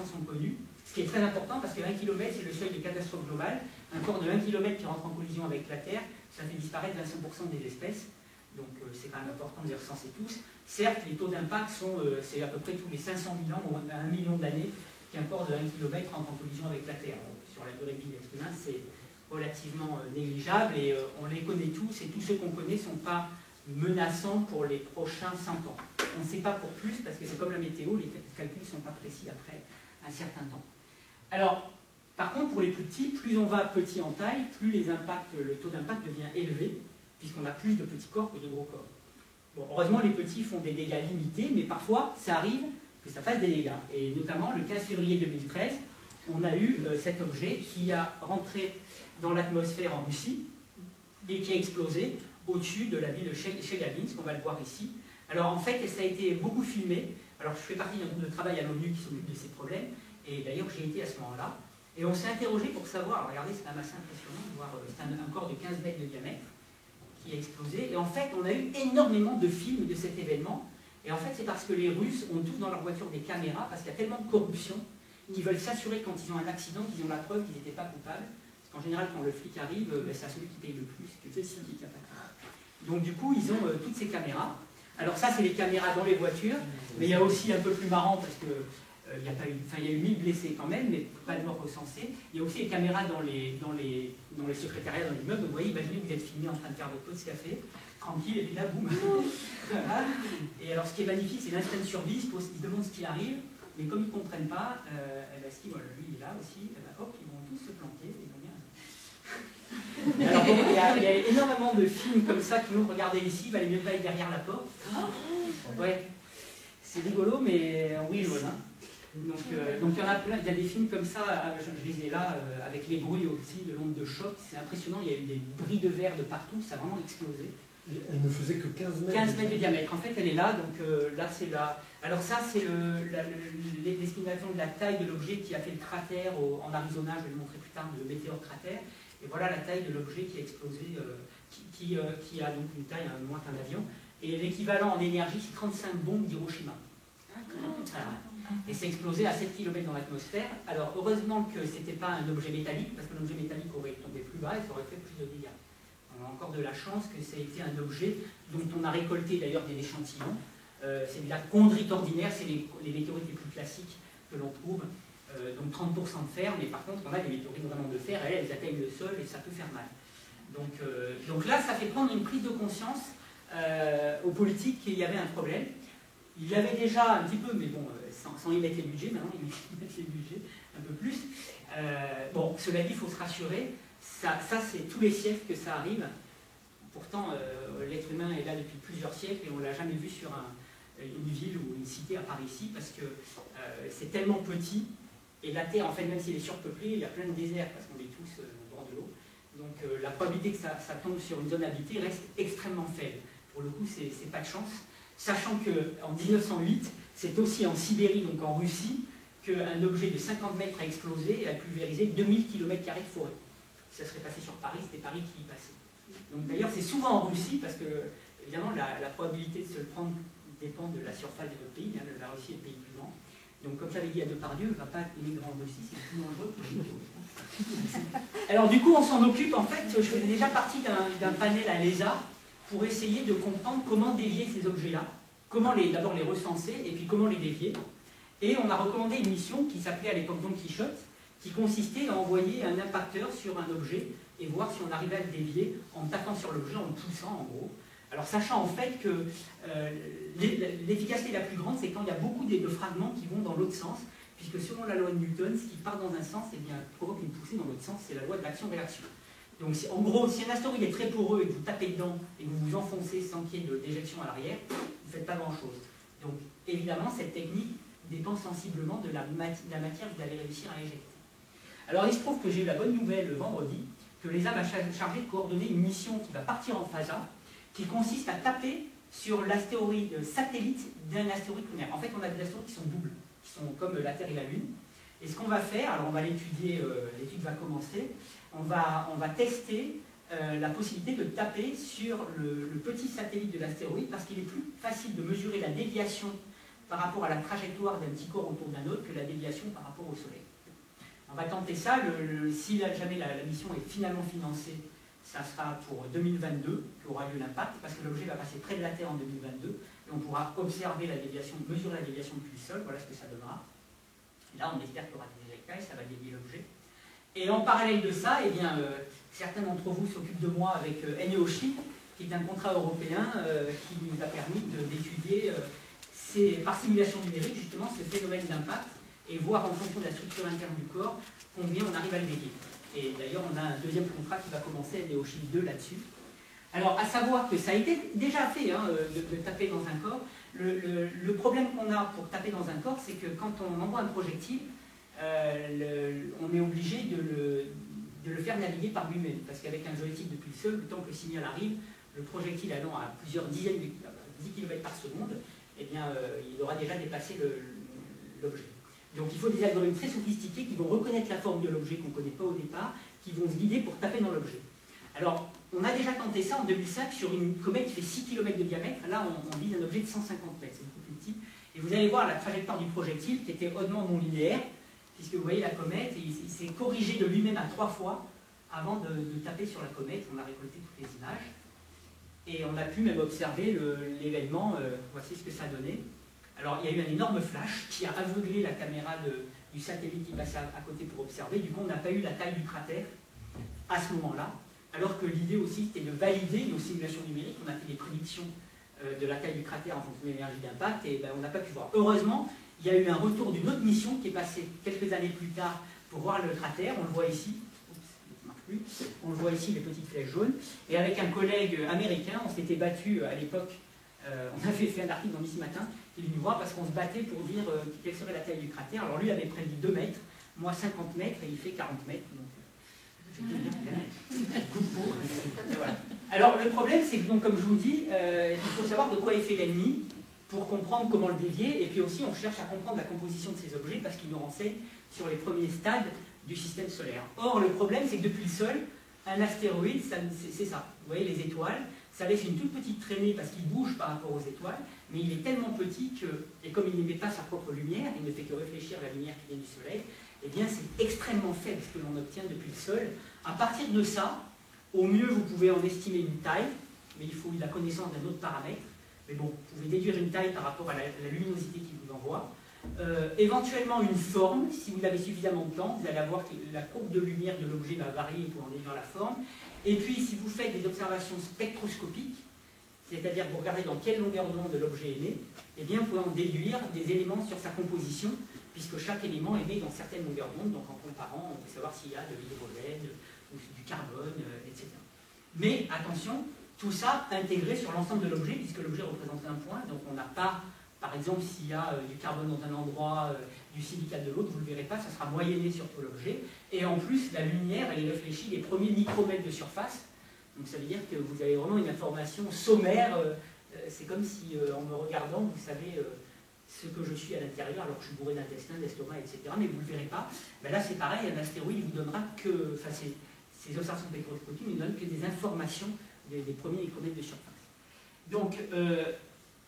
S1: sont connus, ce qui est très important parce que 1 km, c'est le seuil de catastrophe globale. Un corps de 1 km qui rentre en collision avec la Terre, ça fait disparaître 25% des espèces. Donc c'est quand même important de les recenser tous. Certes, les taux d'impact sont, c'est à peu près tous les 500 000 ans, ou 1 million d'années, qu'un corps de 1 km rentre en collision avec la Terre. Donc, sur la durée de vie de l'être humain, c'est relativement négligeable et on les connaît tous, et tous ceux qu'on connaît ne sont pas menaçants pour les prochains 100 ans. On ne sait pas pour plus, parce que c'est comme la météo, les calculs ne sont pas précis après un certain temps. Alors, par contre, pour les plus petits, plus on va petit en taille, plus le taux d'impact devient élevé, puisqu'on a plus de petits corps que de gros corps. Bon, heureusement, les petits font des dégâts limités, mais parfois, ça arrive que ça fasse des dégâts. Et notamment, le 15 février 2013, on a eu cet objet qui a rentré dans l'atmosphère en Russie et qui a explosé au-dessus de la ville de Chelyabinsk, qu'on va le voir ici. Alors, en fait, ça a été beaucoup filmé. Alors, je fais partie d'un groupe de travail à l'ONU qui s'occupe de ces problèmes, et d'ailleurs, j'y étais à ce moment-là. Et on s'est interrogé pour savoir, alors regardez, c'est quand même assez impressionnant de voir, c'est un corps de 15 mètres de diamètre qui a explosé. Et en fait, on a eu énormément de films de cet événement. Et en fait, c'est parce que les Russes ont tous dans leur voiture des caméras, parce qu'il y a tellement de corruption, qu'ils veulent s'assurer quand ils ont un accident, qu'ils ont la preuve qu'ils n'étaient pas coupables. Parce qu'en général, quand le flic arrive, c'est à celui qui paye le plus que celui qui n'a pas de preuve. Donc du coup, ils ont toutes ces caméras. Alors ça, c'est les caméras dans les voitures, mais il y a aussi un peu plus marrant, parce que il y a eu 1000 blessés quand même, mais pas de morts recensés. Il y a aussi les caméras dans les secrétariats, dans les immeubles. Vous voyez, imaginez que vous êtes filmé en train de faire votre pause café, tranquille, et puis là, boum. Voilà. Et alors, ce qui est magnifique, c'est l'instinct de survie. Ils se demandent ce qui arrive, mais comme ils ne comprennent pas, voilà, lui, il est là aussi, hop, ils vont tous se planter. Ils vont bien. Alors bon, il y a énormément de films comme ça que nous regardez ici, il valait mieux pas être derrière la porte. Ouais, c'est rigolo, mais oui, voilà. Donc il y en a plein, il y a des films comme ça, je les ai là, avec les bruits aussi, de l'onde de choc, c'est impressionnant, il y a eu des bris de verre de partout, ça a vraiment explosé.
S2: Elle ne faisait que 15 mètres.
S1: 15 mètres de diamètre, en fait elle est là, donc là c'est là. Alors ça c'est l'estimation de la taille de l'objet qui a fait le cratère en Arizona, je vais le montrer plus tard, le météore cratère. Et voilà la taille de l'objet qui a explosé, qui a donc une taille moins qu'un avion. Et l'équivalent en énergie, c'est 35 bombes d'Hiroshima. Et c'est explosé à 7 km dans l'atmosphère. Alors heureusement que ce n'était pas un objet métallique, parce qu'un objet métallique aurait tombé plus bas et ça aurait fait plus de dégâts. On a encore de la chance que ça ait été un objet dont on a récolté d'ailleurs des échantillons. C'est de la chondrite ordinaire, c'est les météorites les plus classiques que l'on trouve. Donc 30% de fer, mais par contre on a des météorites vraiment de fer, elles atteignent le sol et ça peut faire mal. Donc là, ça fait prendre une prise de conscience aux politiques qu'il y avait un problème. Il y avait déjà un petit peu, mais bon, sans y mettre les budgets, maintenant ils mettent les budgets un peu plus. Bon, cela dit, il faut se rassurer, ça c'est tous les siècles que ça arrive. Pourtant, l'être humain est là depuis plusieurs siècles et on ne l'a jamais vu sur une ville ou une cité à part ici, parce que c'est tellement petit. Et la Terre, en fait, même s'il est surpeuplé, il y a plein de déserts, parce qu'on est tous au bord de l'eau. Donc la probabilité que ça tombe sur une zone habitée reste extrêmement faible. Pour le coup, c'est pas de chance. Sachant qu'en 1908, c'est aussi en Sibérie, donc en Russie, qu'un objet de 50 mètres a explosé et a pulvérisé 2000 km² de forêt. Si ça serait passé sur Paris, c'était Paris qui y passait. Donc d'ailleurs, c'est souvent en Russie, parce que, évidemment, la probabilité de se le prendre dépend de la surface de votre pays. Hein, la Russie est le pays plus grand. Donc, comme j'avais dit à Depardieu, il ne va pas immigrer en Russie, c'est plus dangereux pour les. Alors, du coup, on s'en occupe. En fait, je faisais déjà partie d'un panel à l'ESA pour essayer de comprendre comment dévier ces objets-là, comment d'abord les recenser et puis comment les dévier. Et on a recommandé une mission qui s'appelait à l'époque Don Quichotte, qui consistait à envoyer un impacteur sur un objet et voir si on arrivait à le dévier en tapant sur l'objet, en le poussant en gros. Alors sachant en fait que l'efficacité la plus grande, c'est quand il y a beaucoup de fragments qui vont dans l'autre sens, puisque selon la loi de Newton, ce qui part dans un sens eh bien, provoque une poussée dans l'autre sens, c'est la loi de l'action-réaction. Donc en gros, si un astéroïde est très poreux et que vous tapez dedans et que vous vous enfoncez sans qu'il y ait de déjection à l'arrière, vous ne faites pas grand-chose. Donc évidemment, cette technique dépend sensiblement de la matière que vous allez réussir à éjecter. Alors il se trouve que j'ai eu la bonne nouvelle le vendredi, que l'ESA m'a chargé de coordonner une mission qui va partir en phase A, qui consiste à taper sur l'astéroïde satellite d'un astéroïde lunaire. En fait, on a des astéroïdes qui sont doubles, qui sont comme la Terre et la Lune. Et ce qu'on va faire, alors on va l'étudier, l'étude va commencer, on va tester la possibilité de taper sur le petit satellite de l'astéroïde, parce qu'il est plus facile de mesurer la déviation par rapport à la trajectoire d'un petit corps autour d'un autre que la déviation par rapport au Soleil. On va tenter ça, si jamais la mission est finalement financée, ça sera pour 2022 qu'aura lieu l'impact, parce que l'objet va passer près de la Terre en 2022, et on pourra observer la déviation, mesurer la déviation depuis le sol, voilà ce que ça donnera. Là, on espère qu'il y aura des éjectages, ça va dévier l'objet. Et en parallèle de ça, eh bien, certains d'entre vous s'occupent de moi avec NEOSHIP, qui est un contrat européen qui nous a permis d'étudier par simulation numérique, justement, ce phénomène d'impact, et voir en fonction de la structure interne du corps combien on arrive à le dévier. Et d'ailleurs, on a un deuxième contrat qui va commencer, NEOSHIP 2, là-dessus. Alors, à savoir que ça a été déjà fait hein, de taper dans un corps. Le problème qu'on a pour taper dans un corps, c'est que quand on envoie un projectile, on est obligé de le faire naviguer par lui-même. Parce qu'avec un joystick depuis le sol, le temps que le signal arrive, le projectile allant à plusieurs dizaines de 10 km par seconde, eh bien, il aura déjà dépassé l'objet. Donc il faut des algorithmes très sophistiqués qui vont reconnaître la forme de l'objet qu'on ne connaît pas au départ, qui vont se guider pour taper dans l'objet. Alors, on a déjà tenté ça en 2005 sur une comète qui fait 6 km de diamètre. Là, on vise un objet de 150 mètres, c'est beaucoup plus petit. Et vous allez voir la trajectoire du projectile qui était hautement non linéaire, puisque vous voyez la comète, et il s'est corrigé de lui-même à 3 fois avant de taper sur la comète. On a récolté toutes les images. Et on a pu même observer l'événement. Voici ce que ça donnait. Alors, il y a eu un énorme flash qui a aveuglé la caméra du satellite qui passait à côté pour observer. Du coup, on n'a pas eu la taille du cratère à ce moment-là. Alors que l'idée aussi, c'était de valider nos simulations numériques. On a fait des prédictions de la taille du cratère en fonction de l'énergie d'impact, et ben, on n'a pas pu voir. Heureusement, il y a eu un retour d'une autre mission qui est passée quelques années plus tard pour voir le cratère. On le voit ici. Oups, plus. On le voit ici, les petites flèches jaunes. Et avec un collègue américain, on s'était battu à l'époque, on avait fait un article dans Ici Matin, il est venu voir parce qu'on se battait pour dire quelle serait la taille du cratère. Alors lui avait prévu 2 mètres, moi 50 mètres, et il fait 40 mètres. Donc, voilà. Alors le problème, c'est que, donc, comme je vous dis, il faut savoir de quoi est fait l'ennemi pour comprendre comment le dévier, et puis aussi on cherche à comprendre la composition de ces objets parce qu'ils nous renseignent sur les premiers stades du système solaire. Or, le problème, c'est que depuis le sol, un astéroïde, c'est ça. Vous voyez les étoiles, ça laisse une toute petite traînée parce qu'il bouge par rapport aux étoiles, mais il est tellement petit que, et comme il n'émet pas sa propre lumière, il ne fait que réfléchir la lumière qui vient du soleil, eh bien c'est extrêmement faible ce que l'on obtient depuis le sol. À partir de ça, au mieux vous pouvez en estimer une taille, mais il faut la connaissance d'un autre paramètre. Mais bon, vous pouvez déduire une taille par rapport à la luminosité qu'il vous envoie. Éventuellement une forme, si vous avez suffisamment de temps, vous allez avoir que la courbe de lumière de l'objet va varier pour en déduire la forme. Et puis si vous faites des observations spectroscopiques, c'est-à-dire vous regardez dans quelle longueur d'onde l'objet est né, eh bien vous pouvez en déduire des éléments sur sa composition, puisque chaque élément est né dans certaines longueurs d'onde, donc en comparant, on peut savoir s'il y a de l'hydrogène, ou du carbone, etc. Mais attention, tout ça intégré sur l'ensemble de l'objet, puisque l'objet représente un point, donc on n'a pas, par exemple, s'il y a du carbone dans un endroit, du silicate de l'autre, vous ne le verrez pas, ça sera moyenné sur tout l'objet. Et en plus, la lumière, elle réfléchit les premiers micromètres de surface. Donc ça veut dire que vous avez vraiment une information sommaire. C'est comme si, en me regardant, vous savez ce que je suis à l'intérieur, alors que je suis bourré d'intestin, d'estomac, etc. Mais vous ne le verrez pas. Ben là, c'est pareil, un astéroïde vous donnera que, enfin, ces observations spectroscopiques ne donnent que des informations des premiers micromètres de surface. Donc,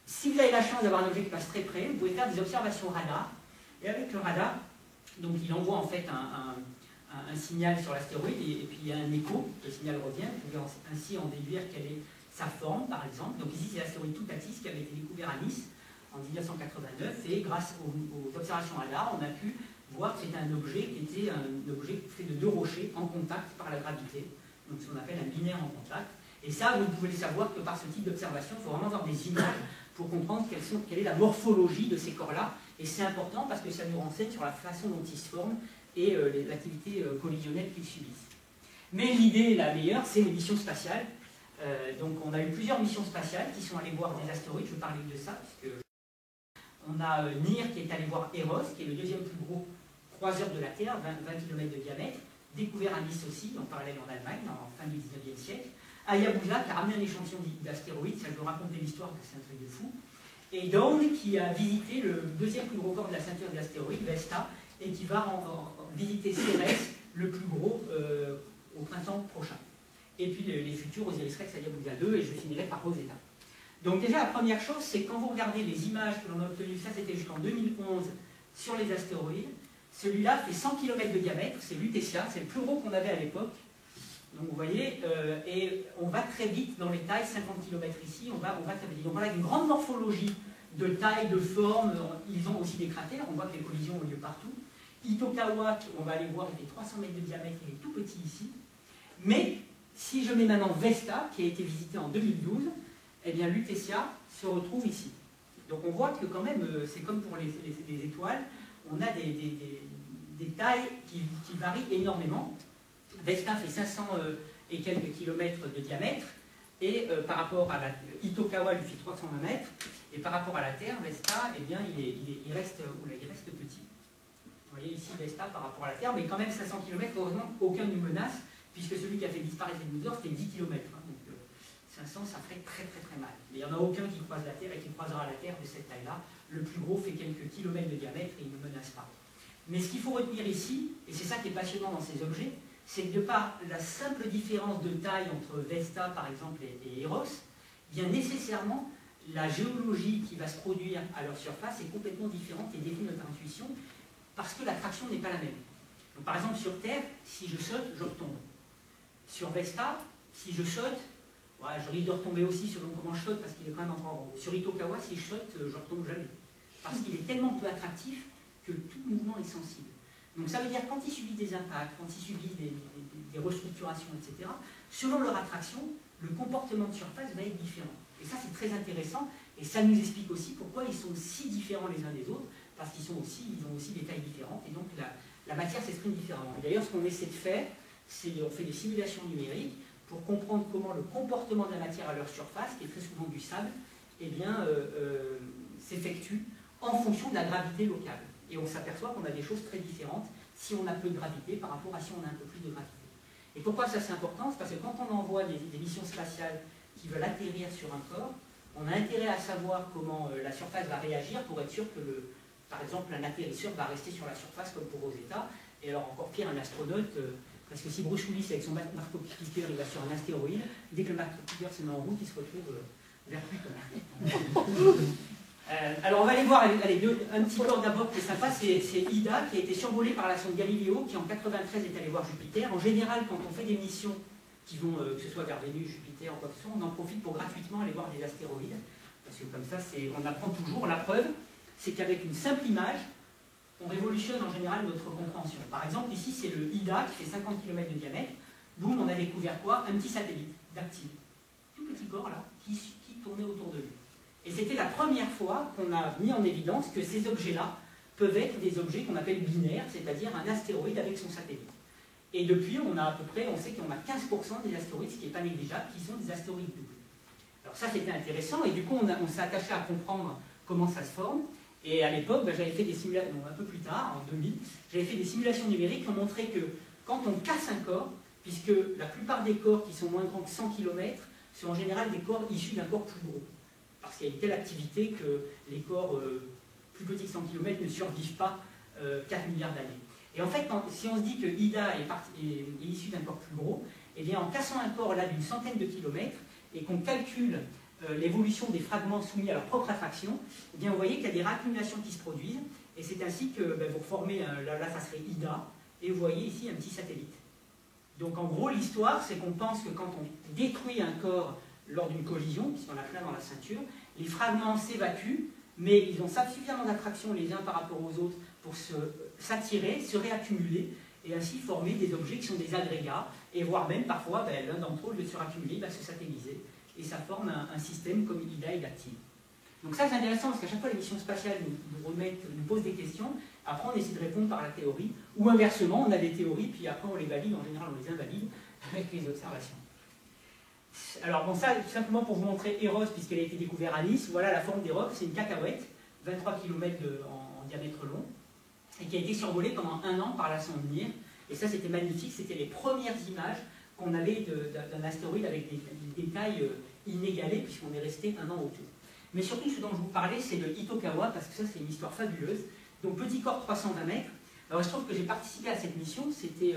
S1: si vous avez la chance d'avoir un objet qui passe très près, vous pouvez faire des observations radar. Et avec le radar, donc il envoie en fait un signal sur l'astéroïde et puis il y a un écho, le signal revient, vous pouvez ainsi en déduire quelle est sa forme par exemple. Donc ici c'est l'astéroïde Toutatis qui avait été découvert à Nice en 1989 et grâce aux observations radar, on a pu voir que c'était un objet qui était un objet fait de 2 rochers en contact par la gravité, donc ce qu'on appelle un binaire en contact. Et ça, vous pouvez le savoir que par ce type d'observation, il faut vraiment avoir des images pour comprendre quelle est la morphologie de ces corps-là. Et c'est important parce que ça nous renseigne sur la façon dont ils se forment et l'activité collisionnelle qu'ils subissent. Mais l'idée la meilleure, c'est les missions spatiales. Donc on a eu plusieurs missions spatiales qui sont allées voir des astéroïdes, je vais parler de ça, puisque on a NIR qui est allé voir Eros, qui est le deuxième plus gros croiseur de la Terre, 20 km de diamètre, découvert à Nice aussi, en parallèle en Allemagne, en fin du 19e siècle. Hayabusa qui a ramené un échantillon d'astéroïdes, ça je vous raconter l'histoire, c'est un truc de fou. Et Dawn qui a visité le deuxième plus gros corps de la ceinture d'astéroïdes, Vesta, et qui va visiter Cérès, le plus gros, au printemps prochain. Et puis les futurs Osiris-Rex, Hayabusa 2, et je finirai par Rosetta. Donc déjà, la première chose, c'est quand vous regardez les images que l'on a obtenues, ça c'était jusqu'en 2011, sur les astéroïdes, celui-là fait 100 km de diamètre, c'est Lutetia, c'est le plus gros qu'on avait à l'époque. Donc vous voyez, et on va très vite dans les tailles, 50 km ici, on va très vite. Donc voilà une grande morphologie de taille, de forme, ils ont aussi des cratères, on voit que les collisions ont lieu partout. Itokawa, on va aller voir, il fait 300 mètres de diamètre, il est tout petit ici. Mais si je mets maintenant Vesta, qui a été visité en 2012, eh bien Lutetia se retrouve ici. Donc on voit que quand même, c'est comme pour les étoiles, on a des tailles qui varient énormément. Vesta fait 500 et quelques kilomètres de diamètre, et par rapport à la Itokawa lui fait 320 mètres, et par rapport à la Terre, Vesta, eh bien, il reste petit. Vous voyez ici Vesta par rapport à la Terre, mais quand même 500 km, heureusement, aucun ne nous menace, puisque celui qui a fait disparaître les dinosaures fait 10 km. Hein, donc 500, ça ferait très mal. Mais il n'y en a aucun qui croise la Terre et qui croisera la Terre de cette taille-là. Le plus gros fait quelques kilomètres de diamètre et il ne menace pas. Mais ce qu'il faut retenir ici, et c'est ça qui est passionnant dans ces objets, c'est que de par la simple différence de taille entre Vesta, par exemple, et Eros, bien nécessairement, la géologie qui va se produire à leur surface est complètement différente et défie notre intuition, parce que la traction n'est pas la même. Donc, par exemple, sur Terre, si je saute, je retombe. Sur Vesta, si je saute, ouais, je risque de retomber aussi selon comment je saute, parce qu'il est quand même encore gros. Sur Itokawa, si je saute, je ne retombe jamais. Parce qu'il est tellement peu attractif que tout mouvement est sensible. Donc ça veut dire quand ils subissent des impacts, quand ils subissent des restructurations, etc., selon leur attraction, le comportement de surface va être différent. Et ça c'est très intéressant, et ça nous explique aussi pourquoi ils sont si différents les uns des autres, parce qu'ils ont aussi des tailles différentes, et donc la matière s'exprime différemment. Et d'ailleurs ce qu'on essaie de faire, on fait des simulations numériques pour comprendre comment le comportement de la matière à leur surface, qui est très souvent du sable, eh bien, s'effectue en fonction de la gravité locale. Et on s'aperçoit qu'on a des choses très différentes si on a peu de gravité par rapport à si on a un peu plus de gravité. Et pourquoi ça c'est important? C'est parce que quand on envoie des missions spatiales qui veulent atterrir sur un corps, on a intérêt à savoir comment la surface va réagir pour être sûr que, par exemple, un atterrisseur va rester sur la surface comme pour Rosetta. Et alors encore pire, un astronaute, parce que si Bruce Willis avec son marteau-piqueur il va sur un astéroïde, dès que le marteau-piqueur se met en route, il se retrouve vers Pluton. Alors on va aller voir un petit corps d'abord qui est sympa, c'est IDA qui a été survolé par la sonde Galileo qui en 93 est allé voir Jupiter. En général, quand on fait des missions qui vont, que ce soit vers Vénus, Jupiter, ou quoi que ce soit, on en profite pour gratuitement aller voir des astéroïdes. Parce que comme ça, on apprend toujours. La preuve, c'est qu'avec une simple image, on révolutionne en général notre compréhension. Par exemple, ici, c'est le IDA qui fait 50 km de diamètre. Boum, on a découvert quoi? Un petit satellite d'active. Tout petit corps là, qui tournait autour de lui. Et c'était la première fois qu'on a mis en évidence que ces objets-là peuvent être des objets qu'on appelle binaires, c'est-à-dire un astéroïde avec son satellite. Et depuis, on sait qu'on a 15% des astéroïdes, ce qui n'est pas négligeable, qui sont des astéroïdes doubles. Alors ça, c'était intéressant, et du coup, on s'est attaché à comprendre comment ça se forme. Et à l'époque, j'avais fait des simulations, un peu plus tard, en 2000, j'avais fait des simulations numériques qui ont montré que quand on casse un corps, puisque la plupart des corps qui sont moins grands que 100 km sont en général des corps issus d'un corps plus gros. Parce qu'il y a une telle activité que les corps plus petits que 100 km ne survivent pas 4 milliards d'années. Et en fait, si on se dit que IDA est issu d'un corps plus gros, eh bien en cassant un corps là d'une centaine de kilomètres et qu'on calcule l'évolution des fragments soumis à leur propre attraction, eh bien vous voyez qu'il y a des réaccumulations qui se produisent, et c'est ainsi que vous formez, là ça serait IDA, et vous voyez ici un petit satellite. Donc en gros, l'histoire, c'est qu'on pense que quand on détruit un corps lors d'une collision, puisqu'on a plein dans la ceinture, les fragments s'évacuent, mais ils ont suffisamment d'attraction les uns par rapport aux autres pour s'attirer, se réaccumuler, et ainsi former des objets qui sont des agrégats, et voire même parfois, l'un d'entre eux, au lieu de se raccumuler, va se satelliser, et ça forme un système comme IDA et active. Donc ça c'est intéressant parce qu'à chaque fois les missions spatiales nous posent des questions, après on essaie de répondre par la théorie, ou inversement on a des théories, puis après on les valide, en général on les invalide avec les observations. Alors bon, ça simplement pour vous montrer Eros, puisqu'elle a été découverte à Nice, voilà la forme d'Eros, c'est une cacahuète, 23 km en diamètre long, et qui a été survolée pendant 1 an par la sonde NIR, et ça c'était magnifique, c'était les premières images qu'on avait d'un astéroïde avec des tailles inégalées, puisqu'on est resté 1 an autour. Mais surtout ce dont je vous parlais, c'est le Itokawa, parce que ça c'est une histoire fabuleuse, donc petit corps 320 mètres. Alors, il se trouve que j'ai participé à cette mission, c'était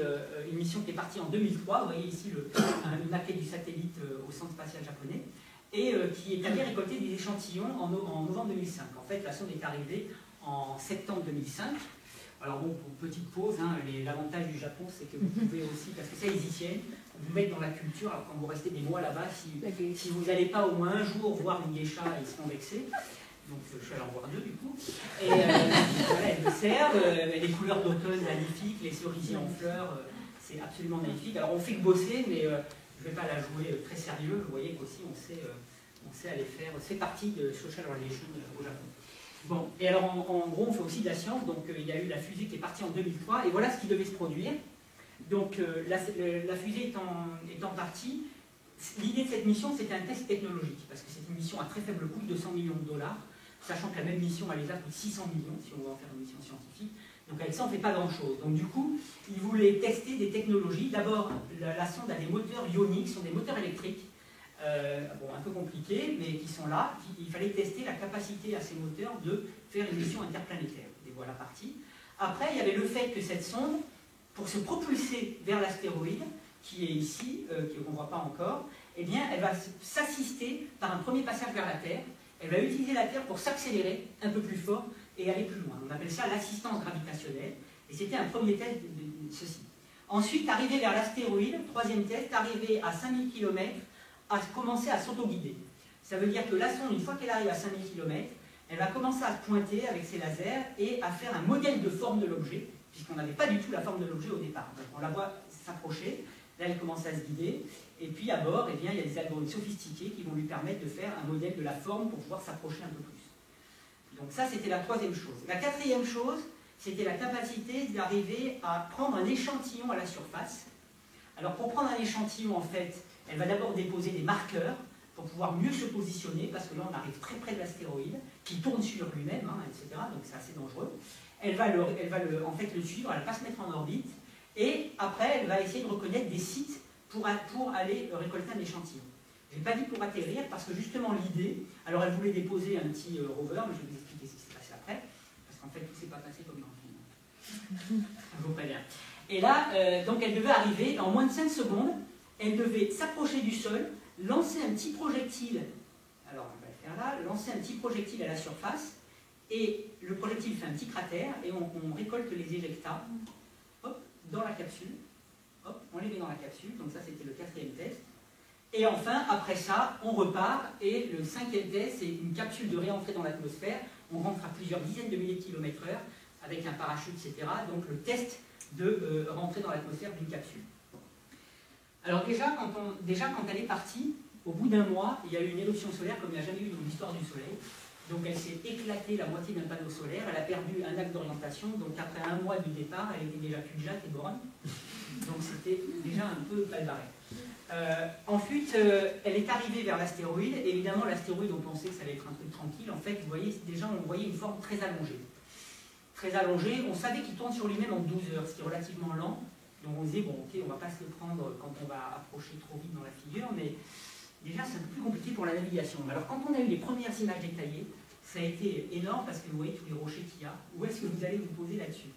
S1: une mission qui est partie en 2003, vous voyez ici une maquette du satellite au centre spatial japonais, et qui est allée récolter des échantillons en novembre 2005. En fait, la sonde est arrivée en septembre 2005. Alors bon, pour une petite pause, l'avantage du Japon, c'est que vous pouvez aussi, parce que ça, ils y tiennent, vous mettre dans la culture, alors quand vous restez des mois là-bas, si vous n'allez pas au moins un jour voir une geisha, ils seront vexés. Donc je suis allé en voir 2 du coup. Et voilà, elles me servent, les couleurs d'automne magnifiques, les cerisiers en fleurs, c'est absolument magnifique. Alors on fait que bosser, mais je ne vais pas la jouer très sérieux. Vous voyez qu'aussi on sait aller faire, c'est partie de Social Relation au Japon. Bon, et alors en gros on fait aussi de la science, donc il y a eu la fusée qui est partie en 2003, et voilà ce qui devait se produire. Donc la fusée étant partie, l'idée de cette mission c'était un test technologique, parce que c'est une mission à très faible coût, 200 millions de $. Sachant que la même mission à l'ESA coûte 600 millions si on veut en faire une mission scientifique. Donc avec ça, on ne fait pas grand-chose. Donc du coup, ils voulaient tester des technologies. D'abord, la sonde a des moteurs ioniques, ce sont des moteurs électriques, un peu compliqués, mais qui sont là. Il fallait tester la capacité à ces moteurs de faire une mission interplanétaire. Et voilà partie. Après, il y avait le fait que cette sonde, pour se propulser vers l'astéroïde, qui est ici, qu'on ne voit pas encore, eh bien, elle va s'assister par un premier passage vers la Terre. Elle va utiliser la Terre pour s'accélérer un peu plus fort et aller plus loin. On appelle ça l'assistance gravitationnelle. Et c'était un premier test de ceci. Ensuite, arrivé vers l'astéroïde, troisième test, arrivé à 5000 km, à commencer à s'auto-guider. Ça veut dire que la sonde, une fois qu'elle arrive à 5000 km, elle va commencer à se pointer avec ses lasers et à faire un modèle de forme de l'objet, puisqu'on n'avait pas du tout la forme de l'objet au départ. Donc on la voit s'approcher, là elle commence à se guider. Et puis à bord, eh bien, il y a des algorithmes sophistiqués qui vont lui permettre de faire un modèle de la forme pour pouvoir s'approcher un peu plus. Donc ça, c'était la troisième chose. La quatrième chose, c'était la capacité d'arriver à prendre un échantillon à la surface, Alors pour prendre un échantillon, en fait, elle va d'abord déposer des marqueurs pour pouvoir mieux se positionner, parce que là on arrive très près de l'astéroïde, qui tourne sur lui-même, hein, etc. Donc c'est assez dangereux. Elle va, en fait, le suivre, elle ne va pas se mettre en orbite, et après elle va essayer de reconnaître des sites pour aller récolter un échantillon. Je n'ai pas dit pour atterrir, parce que justement l'idée, alors elle voulait déposer un petit rover, mais je vais vous expliquer ce qui s'est passé après, parce qu'en fait tout ne s'est pas passé comme dans le film. Je vous préviens. Et là, donc elle devait arriver, en moins de 5 secondes, elle devait s'approcher du sol, lancer un petit projectile, alors on va le faire là, lancer un petit projectile à la surface, et le projectile fait un petit cratère, et on récolte les éjectats, hop, dans la capsule, hop, on les met dans la capsule, donc ça c'était le 4e test. Et enfin, après ça, on repart, et le 5e test, c'est une capsule de réentrée dans l'atmosphère, on rentre à plusieurs dizaines de milliers de km/h, avec un parachute, etc. Donc le test de rentrer dans l'atmosphère d'une capsule. Alors déjà quand elle est partie, au bout d'un mois, il y a eu une éruption solaire comme il n'y a jamais eu dans l'histoire du Soleil. Donc elle s'est éclatée la moitié d'un panneau solaire, elle a perdu un axe d'orientation, donc après un mois du départ, elle était déjà cul-de-jatte et borne. Donc c'était déjà un peu mal-barré. Ensuite, elle est arrivée vers l'astéroïde, et évidemment l'astéroïde, on pensait que ça allait être un truc tranquille, en fait, vous voyez, déjà on voyait une forme très allongée. Très allongée, on savait qu'il tourne sur lui-même en 12 heures, ce qui est relativement lent, donc on disait, bon ok, on va pas se le prendre quand on va approcher trop vite dans la figure, mais déjà c'est un peu plus compliqué pour la navigation. Alors quand on a eu les premières images détaillées, ça a été énorme parce que vous voyez tous les rochers qu'il y a, où est-ce que vous allez vous poser là-dessus?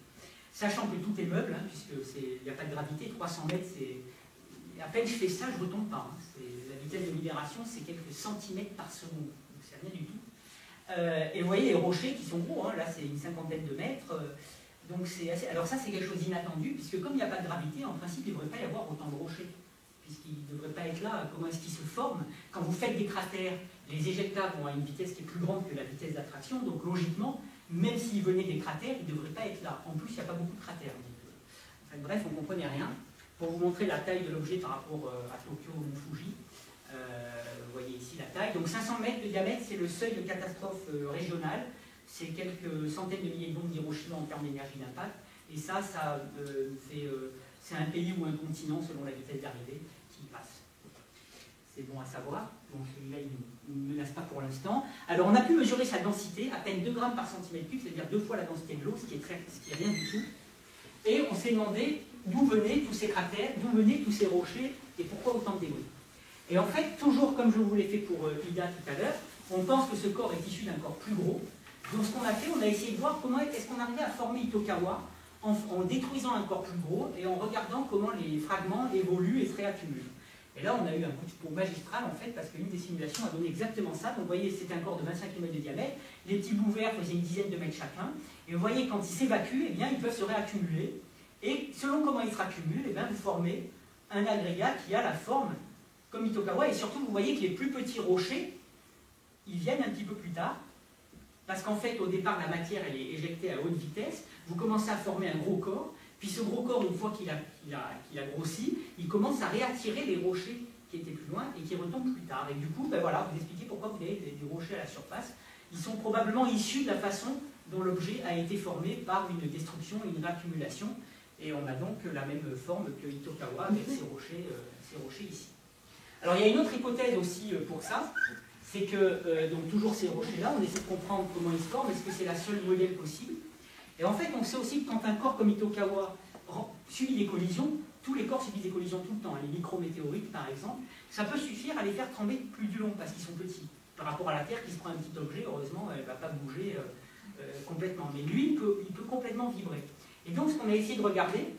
S1: Sachant que tout est meuble, hein, puisqu'il n'y a pas de gravité, 300 mètres, c'est... À peine je fais ça, je ne retombe pas. Hein. La vitesse de libération, c'est quelques centimètres par seconde, donc c'est rien du tout. Et vous voyez les rochers qui sont gros, hein, là c'est une cinquantaine de mètres, donc c'est assez... Alors ça c'est quelque chose d'inattendu, puisque comme il n'y a pas de gravité, en principe il ne devrait pas y avoir autant de rochers, puisqu'ils ne devraient pas être là. Comment est-ce qu'ils se forment? Quand vous faites des cratères, les éjectats vont à une vitesse qui est plus grande que la vitesse d'attraction, donc logiquement, même s'ils venaient des cratères, ils ne devraient pas être là. En plus, il n'y a pas beaucoup de cratères. Donc, enfin, bref, on ne comprenait rien. Pour vous montrer la taille de l'objet par rapport à Tokyo ou Fuji, vous voyez ici la taille. Donc 500 mètres de diamètre, c'est le seuil de catastrophe régionale. C'est quelques centaines de milliers de bombes d'Hiroshima en termes d'énergie d'impact. Et ça c'est un pays ou un continent selon la vitesse d'arrivée qui y passe. C'est bon à savoir. Donc celui-là, il ne menace pas pour l'instant. Alors on a pu mesurer sa densité, à peine 2 grammes par centimètre cube, c'est-à-dire 2 fois la densité de l'eau, ce qui est rien du tout. Et on s'est demandé d'où venaient tous ces cratères, d'où venaient tous ces rochers, et pourquoi autant de débris. Et en fait, toujours comme je vous l'ai fait pour Ida tout à l'heure, on pense que ce corps est issu d'un corps plus gros. Donc ce qu'on a fait, on a essayé de voir comment est-ce qu'on arrivait à former Itokawa en détruisant un corps plus gros et en regardant comment les fragments évoluent et se réaccumulent. Et là, on a eu un coup de peau magistral, en fait, parce qu'une des simulations a donné exactement ça. Donc vous voyez, c'était un corps de 25 km de diamètre, les petits bouts verts faisaient une dizaine de mètres chacun, et vous voyez, quand ils s'évacuent, eh bien, ils peuvent se réaccumuler. Et selon comment ils se raccumulent, eh bien, vous formez un agrégat qui a la forme comme Itokawa. Et surtout, vous voyez que les plus petits rochers, ils viennent un petit peu plus tard. Parce qu'en fait, au départ, la matière, elle est éjectée à haute vitesse. Vous commencez à former un gros corps. Puis ce gros corps, une fois qu'il a grossi, il commence à réattirer les rochers qui étaient plus loin et qui retombent plus tard. Et du coup, ben voilà, vous expliquez pourquoi vous avez des rochers à la surface. Ils sont probablement issus de la façon dont l'objet a été formé par une destruction et une réaccumulation. Et on a donc la même forme que Itokawa avec ces rochers ici. Alors il y a une autre hypothèse aussi pour ça, c'est que, donc toujours ces rochers-là, on essaie de comprendre comment ils se forment, est-ce que c'est la seule modèle possible? Et en fait, on sait aussi que quand un corps comme Itokawa subit des collisions, tous les corps subissent des collisions tout le temps, les micrométéorites par exemple, ça peut suffire à les faire trembler plus du long parce qu'ils sont petits. Par rapport à la Terre qui se prend un petit objet, heureusement, elle ne va pas bouger complètement. Mais lui, il peut complètement vibrer. Et donc, ce qu'on a essayé de regarder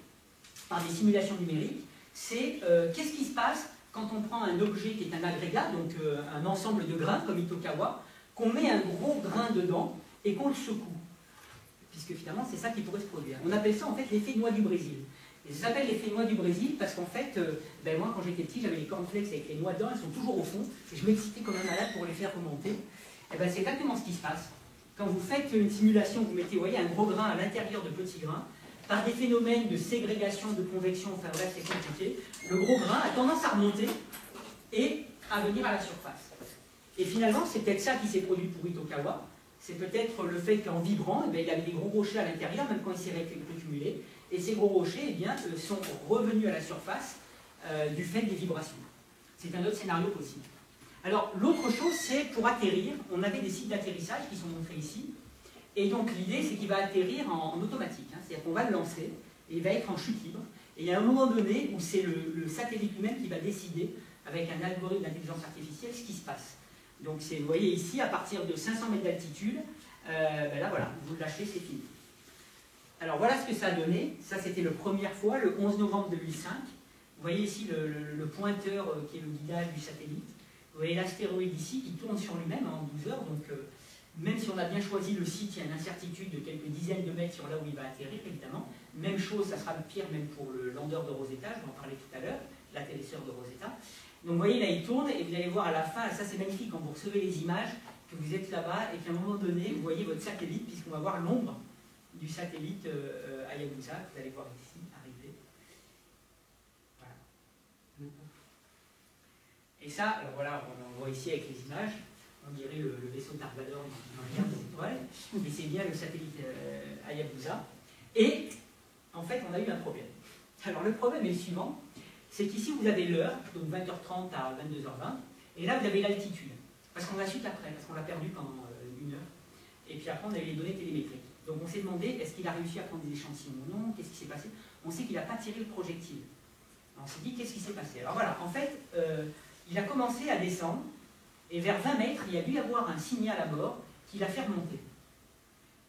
S1: par des simulations numériques, c'est qu'est-ce qui se passe quand on prend un objet qui est un agrégat, donc un ensemble de grains comme Itokawa, qu'on met un gros grain dedans et qu'on le secoue. Puisque finalement, c'est ça qui pourrait se produire. On appelle ça en fait l'effet noix du Brésil. Et ça s'appelle l'effet noix du Brésil parce qu'en fait, moi quand j'étais petit, j'avais les cornflakes avec les noix dedans, elles sont toujours au fond, et je m'excitais comme un malade pour les faire remonter. Et bien c'est exactement ce qui se passe. Quand vous faites une simulation, vous mettez, vous voyez, un gros grain à l'intérieur de petits grains, par des phénomènes de ségrégation, de convection, enfin bref, c'est compliqué, le gros grain a tendance à remonter et à venir à la surface. Et finalement, c'est peut-être ça qui s'est produit pour Itokawa, c'est peut-être le fait qu'en vibrant, eh bien, il avait des gros rochers à l'intérieur, même quand il s'est recumulé, et ces gros rochers eh bien, sont revenus à la surface du fait des vibrations. C'est un autre scénario possible. Alors, l'autre chose, c'est pour atterrir, on avait des sites d'atterrissage qui sont montrés ici, et donc l'idée, c'est qu'il va atterrir en automatique, hein, c'est-à-dire qu'on va le lancer, et il va être en chute libre, et il y a un moment donné où c'est le satellite lui-même qui va décider, avec un algorithme d'intelligence artificielle, ce qui se passe. Donc, vous voyez ici, à partir de 500 mètres d'altitude, ben là, voilà, vous le lâchez, c'est fini. Alors, voilà ce que ça a donné. Ça, c'était la première fois, le 11 novembre 2005. Vous voyez ici le pointeur qui est le guidage du satellite. Vous voyez l'astéroïde ici qui tourne sur lui-même en 12 heures. Donc, même si on a bien choisi le site, il y a une incertitude de quelques dizaines de mètres sur là où il va atterrir, évidemment. Même chose, ça sera le pire même pour le lander de Rosetta, je vais en parler tout à l'heure, l'atterrisseur de Rosetta. Donc, vous voyez, là, il tourne et vous allez voir à la fin, ça c'est magnifique quand vous recevez les images, que vous êtes là-bas et qu'à un moment donné, vous voyez votre satellite, puisqu'on va voir l'ombre du satellite Hayabusa, que vous allez voir ici arriver. Voilà. Et ça, alors voilà, on voit ici avec les images, on dirait le vaisseau Darvador dans la guerre des étoiles, mais c'est bien le satellite Hayabusa. Et en fait, on a eu un problème. Alors le problème est le suivant, c'est qu'ici vous avez l'heure, donc 20h30 à 22h20, et là vous avez l'altitude. Parce qu'on l'a su après, parce qu'on l'a perdu pendant une heure. Et puis après, on a eu les données télémétriques. Donc on s'est demandé, est-ce qu'il a réussi à prendre des échantillons ou non? Qu'est-ce qui s'est passé? On sait qu'il n'a pas tiré le projectile. Alors, on s'est dit, qu'est-ce qui s'est passé? Alors voilà, en fait, il a commencé à descendre, et vers 20 mètres, il y a dû y avoir un signal à bord qui l'a fait remonter.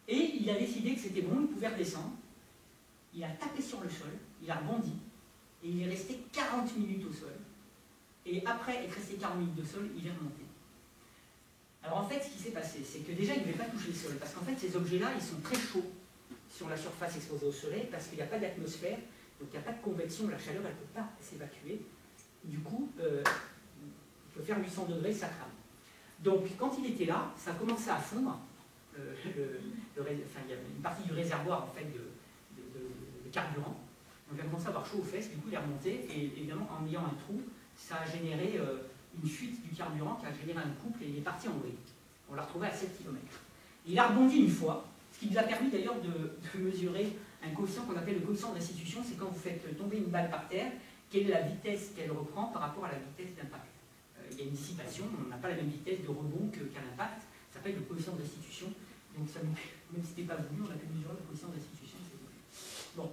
S1: Et il a décidé que c'était bon, il pouvait redescendre. Il a tapé sur le sol, il a rebondi, et il est resté 40 minutes au sol. Et après être resté 40 minutes au sol, il est remonté. Alors en fait, ce qui s'est passé, c'est que déjà, il ne devait pas toucher le sol, parce qu'en fait, ces objets-là, ils sont très chauds sur la surface exposée au soleil, parce qu'il n'y a pas d'atmosphère, donc il n'y a pas de convection, la chaleur, elle ne peut pas s'évacuer. Du coup, il peut faire 800 degrés, ça crame. Donc, quand il était là, ça commençait à fondre. Il y avait une partie du réservoir, en fait, de carburant. Donc, il a commencé à avoir chaud aux fesses, du coup, il est remonté, et évidemment, en ayant un trou, ça a généré une fuite du carburant qui a généré un couple et il est parti en vrille. On l'a retrouvé à 7 km. Il a rebondi une fois, ce qui nous a permis d'ailleurs de mesurer un coefficient qu'on appelle le coefficient de restitution. C'est quand vous faites tomber une balle par terre, quelle est la vitesse qu'elle reprend par rapport à la vitesse d'impact. Il y a une dissipation, on n'a pas la même vitesse de rebond qu'à l'impact, ça s'appelle le coefficient de restitution. Donc ça nous, même si ce n'était pas voulu, on a pu mesurer le coefficient de restitution. Bon,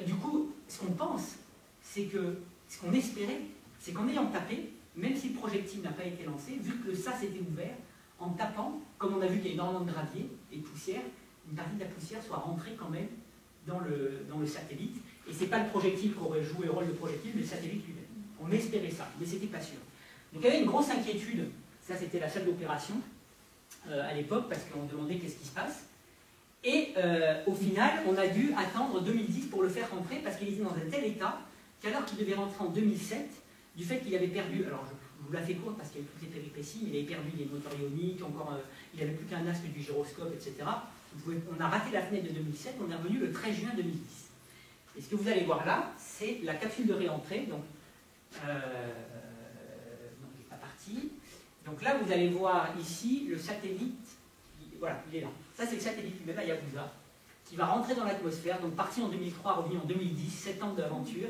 S1: du coup, ce qu'on pense, c'est que ce qu'on espérait, c'est qu'en ayant tapé, même si le projectile n'a pas été lancé, vu que le sas était ouvert, en tapant, comme on a vu qu'il y a énormément de gravier et de poussière, une partie de la poussière soit rentrée quand même dans le satellite. Et ce n'est pas le projectile qui aurait joué le rôle de projectile, mais le satellite lui-même. On espérait ça, mais ce n'était pas sûr. Donc il y avait une grosse inquiétude, ça c'était la salle d'opération à l'époque, parce qu'on demandait qu'est-ce qui se passe. Et au final, on a dû attendre 2010 pour le faire rentrer, parce qu'il était dans un tel état qu'alors qu'il devait rentrer en 2007, du fait qu'il avait perdu, alors je vous la fais courte parce qu'il y avait toutes les péripéties, mais il avait perdu des moteurs ioniques, il n'avait plus qu'un aspe du gyroscope, etc. On a raté la fenêtre de 2007, on est revenu le 13 juin 2010. Et ce que vous allez voir là, c'est la capsule de réentrée, donc il n'est pas parti. Donc là, vous allez voir ici le satellite, voilà, il est là. Ça, c'est le satellite lui-même, Hayabusa, qui va rentrer dans l'atmosphère, donc parti en 2003, revenu en 2010, 7 ans d'aventure,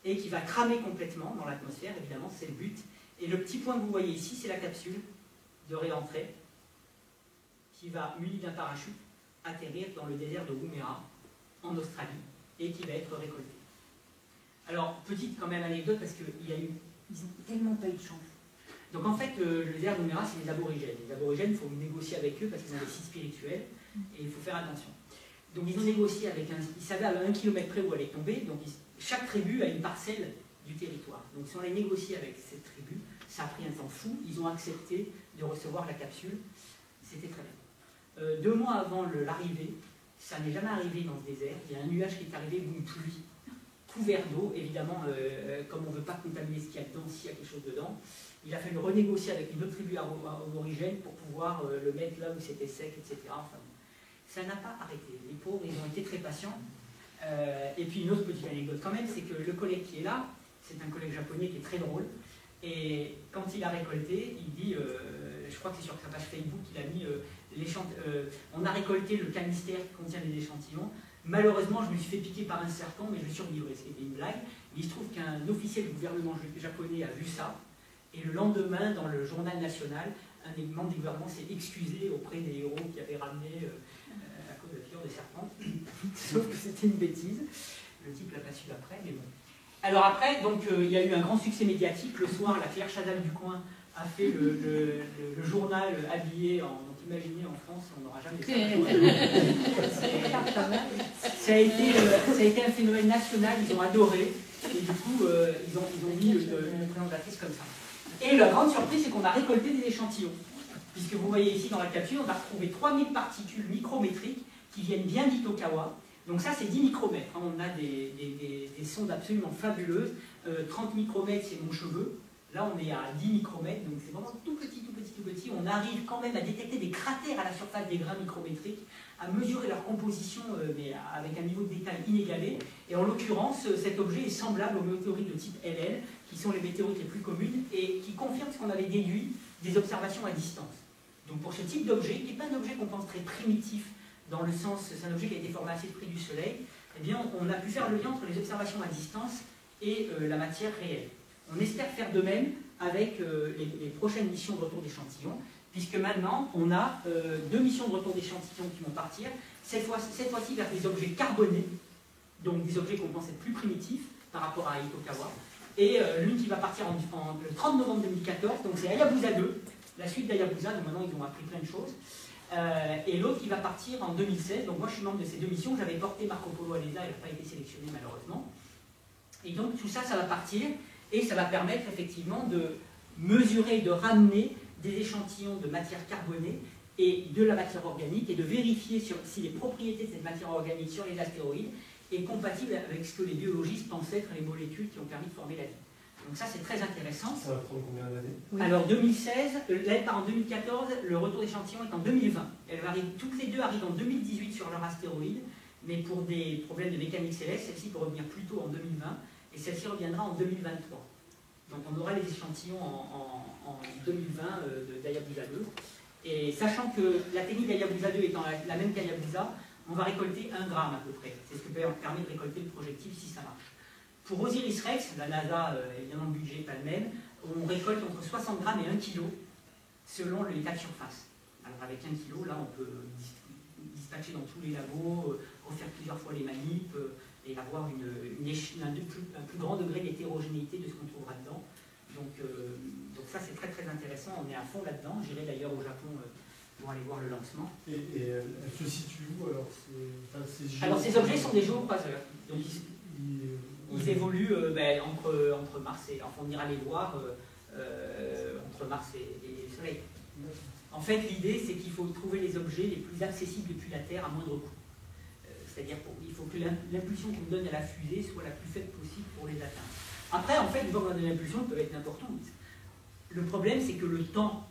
S1: et qui va cramer complètement dans l'atmosphère, évidemment, c'est le but. Et le petit point que vous voyez ici, c'est la capsule de réentrée, qui va, munie d'un parachute, atterrir dans le désert de Woomera, en Australie, et qui va être récoltée. Alors, petite quand même anecdote, parce qu'ils n'ont tellement pas eu de chance. Donc en fait, le désert de Woomera, c'est les aborigènes. Les aborigènes, il faut négocier avec eux, parce qu'ils ont des sites spirituels, et il faut faire attention. Donc ils ont négocié avec ils savaient à 1 km près où elle est tombée, donc chaque tribu a une parcelle du territoire. Donc si on a négocié avec cette tribu, ça a pris un temps fou, ils ont accepté de recevoir la capsule, c'était très bien. 2 mois avant l'arrivée, ça n'est jamais arrivé dans ce désert, il y a un nuage qui est arrivé ou une pluie, couvert d'eau, évidemment, comme on ne veut pas contaminer ce qu'il y a dedans, s'il y a quelque chose dedans, il a fallu renégocier avec une autre tribu aborigène pour pouvoir le mettre là où c'était sec, etc. Enfin, ça n'a pas arrêté. Les pauvres, ils ont été très patients. Et puis une autre petite anecdote quand même, c'est que le collègue qui est là, c'est un collègue japonais qui est très drôle. Et quand il a récolté, il dit, je crois que c'est sur sa page Facebook, il a mis on a récolté le canistère qui contient les échantillons. Malheureusement, je me suis fait piquer par un serpent, mais je survivrai, c'était une blague. Il se trouve qu'un officiel du gouvernement japonais a vu ça, et le lendemain, dans le journal national, un des membres du gouvernement s'est excusé auprès des héros qui avaient ramené à cause de la figure des serpents. Sauf que c'était une bêtise. Le type l'a pas su après, mais bon. Alors après, donc, il y a eu un grand succès médiatique. Le soir, la Claire Chazal du coin a fait le journal habillé en... Donc imaginez, en France, on n'aura jamais ça. Ça a été un phénomène national, ils ont adoré. Et du coup, ils ont mis une présentatrice comme ça. Et la grande surprise, c'est qu'on a récolté des échantillons. Puisque vous voyez ici dans la capsule, on a retrouvé 3000 particules micrométriques qui viennent bien d'Itokawa. Donc ça, c'est 10 micromètres. On a des sondes absolument fabuleuses. 30 micromètres, c'est mon cheveu. Là, on est à 10 micromètres, donc c'est vraiment tout petit, tout petit, tout petit. On arrive quand même à détecter des cratères à la surface des grains micrométriques, à mesurer leur composition, mais avec un niveau de détail inégalé. Et en l'occurrence, cet objet est semblable aux météorites de type LL, qui sont les météorites les plus communes, et qui confirment ce qu'on avait déduit des observations à distance. Donc pour ce type d'objet, qui n'est pas un objet qu'on pense très primitif, dans le sens, c'est un objet qui a été formé assez près du Soleil, eh bien, on a pu faire le lien entre les observations à distance et la matière réelle. On espère faire de même avec les prochaines missions de retour d'échantillons, puisque maintenant, on a 2 missions de retour d'échantillons qui vont partir, cette fois-ci vers des objets carbonés, donc des objets qu'on pense être plus primitifs par rapport à Itokawa, et l'une qui va partir le 30 novembre 2014, donc c'est Hayabusa 2, la suite d'Hayabusa, donc maintenant ils ont appris plein de choses, et l'autre qui va partir en 2016, donc moi je suis membre de ces 2 missions, j'avais porté Marco Polo à l'ESA, elle n'a pas été sélectionnée malheureusement, et donc tout ça, ça va partir, et ça va permettre effectivement de mesurer, de ramener des échantillons de matière carbonée et de la matière organique et de vérifier si les propriétés de cette matière organique sur les astéroïdes est compatible avec ce que les biologistes pensent être les molécules qui ont permis de former la vie. Donc ça, c'est très intéressant.
S2: Ça va prendre combien d'années?
S1: Oui. Alors 2016, elle part en 2014, le retour d'échantillon est en 2020. Toutes les deux arrivent en 2018 sur leur astéroïde, mais pour des problèmes de mécanique céleste, celle-ci peut revenir plus tôt en 2020. Et celle-ci reviendra en 2023. Donc on aura les échantillons en 2020 d'Hayabusa 2. Et sachant que la technique d'Hayabusa 2 étant la même qu'Hayabusa, on va récolter 1 gramme à peu près. C'est ce qui permet de récolter le projectile si ça marche. Pour Osiris-Rex, la NASA, évidemment le budget n'est pas le même, on récolte entre 60 grammes et 1 kg selon l'état de surface. Alors avec 1 kg, là on peut dispatcher dans tous les labos, refaire plusieurs fois les manips, et avoir un plus grand degré d'hétérogénéité de ce qu'on trouvera dedans. Donc ça c'est très très intéressant, on est à fond là-dedans. J'irai d'ailleurs au Japon pour aller voir le lancement.
S2: Et elle se situe où alors?
S1: Alors ces objets sont des géocroiseurs. Donc ils évoluent entre Mars et... Enfin on ira les voir entre Mars et le Soleil. En fait l'idée c'est qu'il faut trouver les objets les plus accessibles depuis la Terre à moindre coût. C'est-à-dire qu'il faut que l'impulsion qu'on donne à la fusée soit la plus faible possible pour les atteindre. Après, en fait, une fois qu'on a donné l'impulsion, elle peut être n'importe où. Le problème, c'est que le temps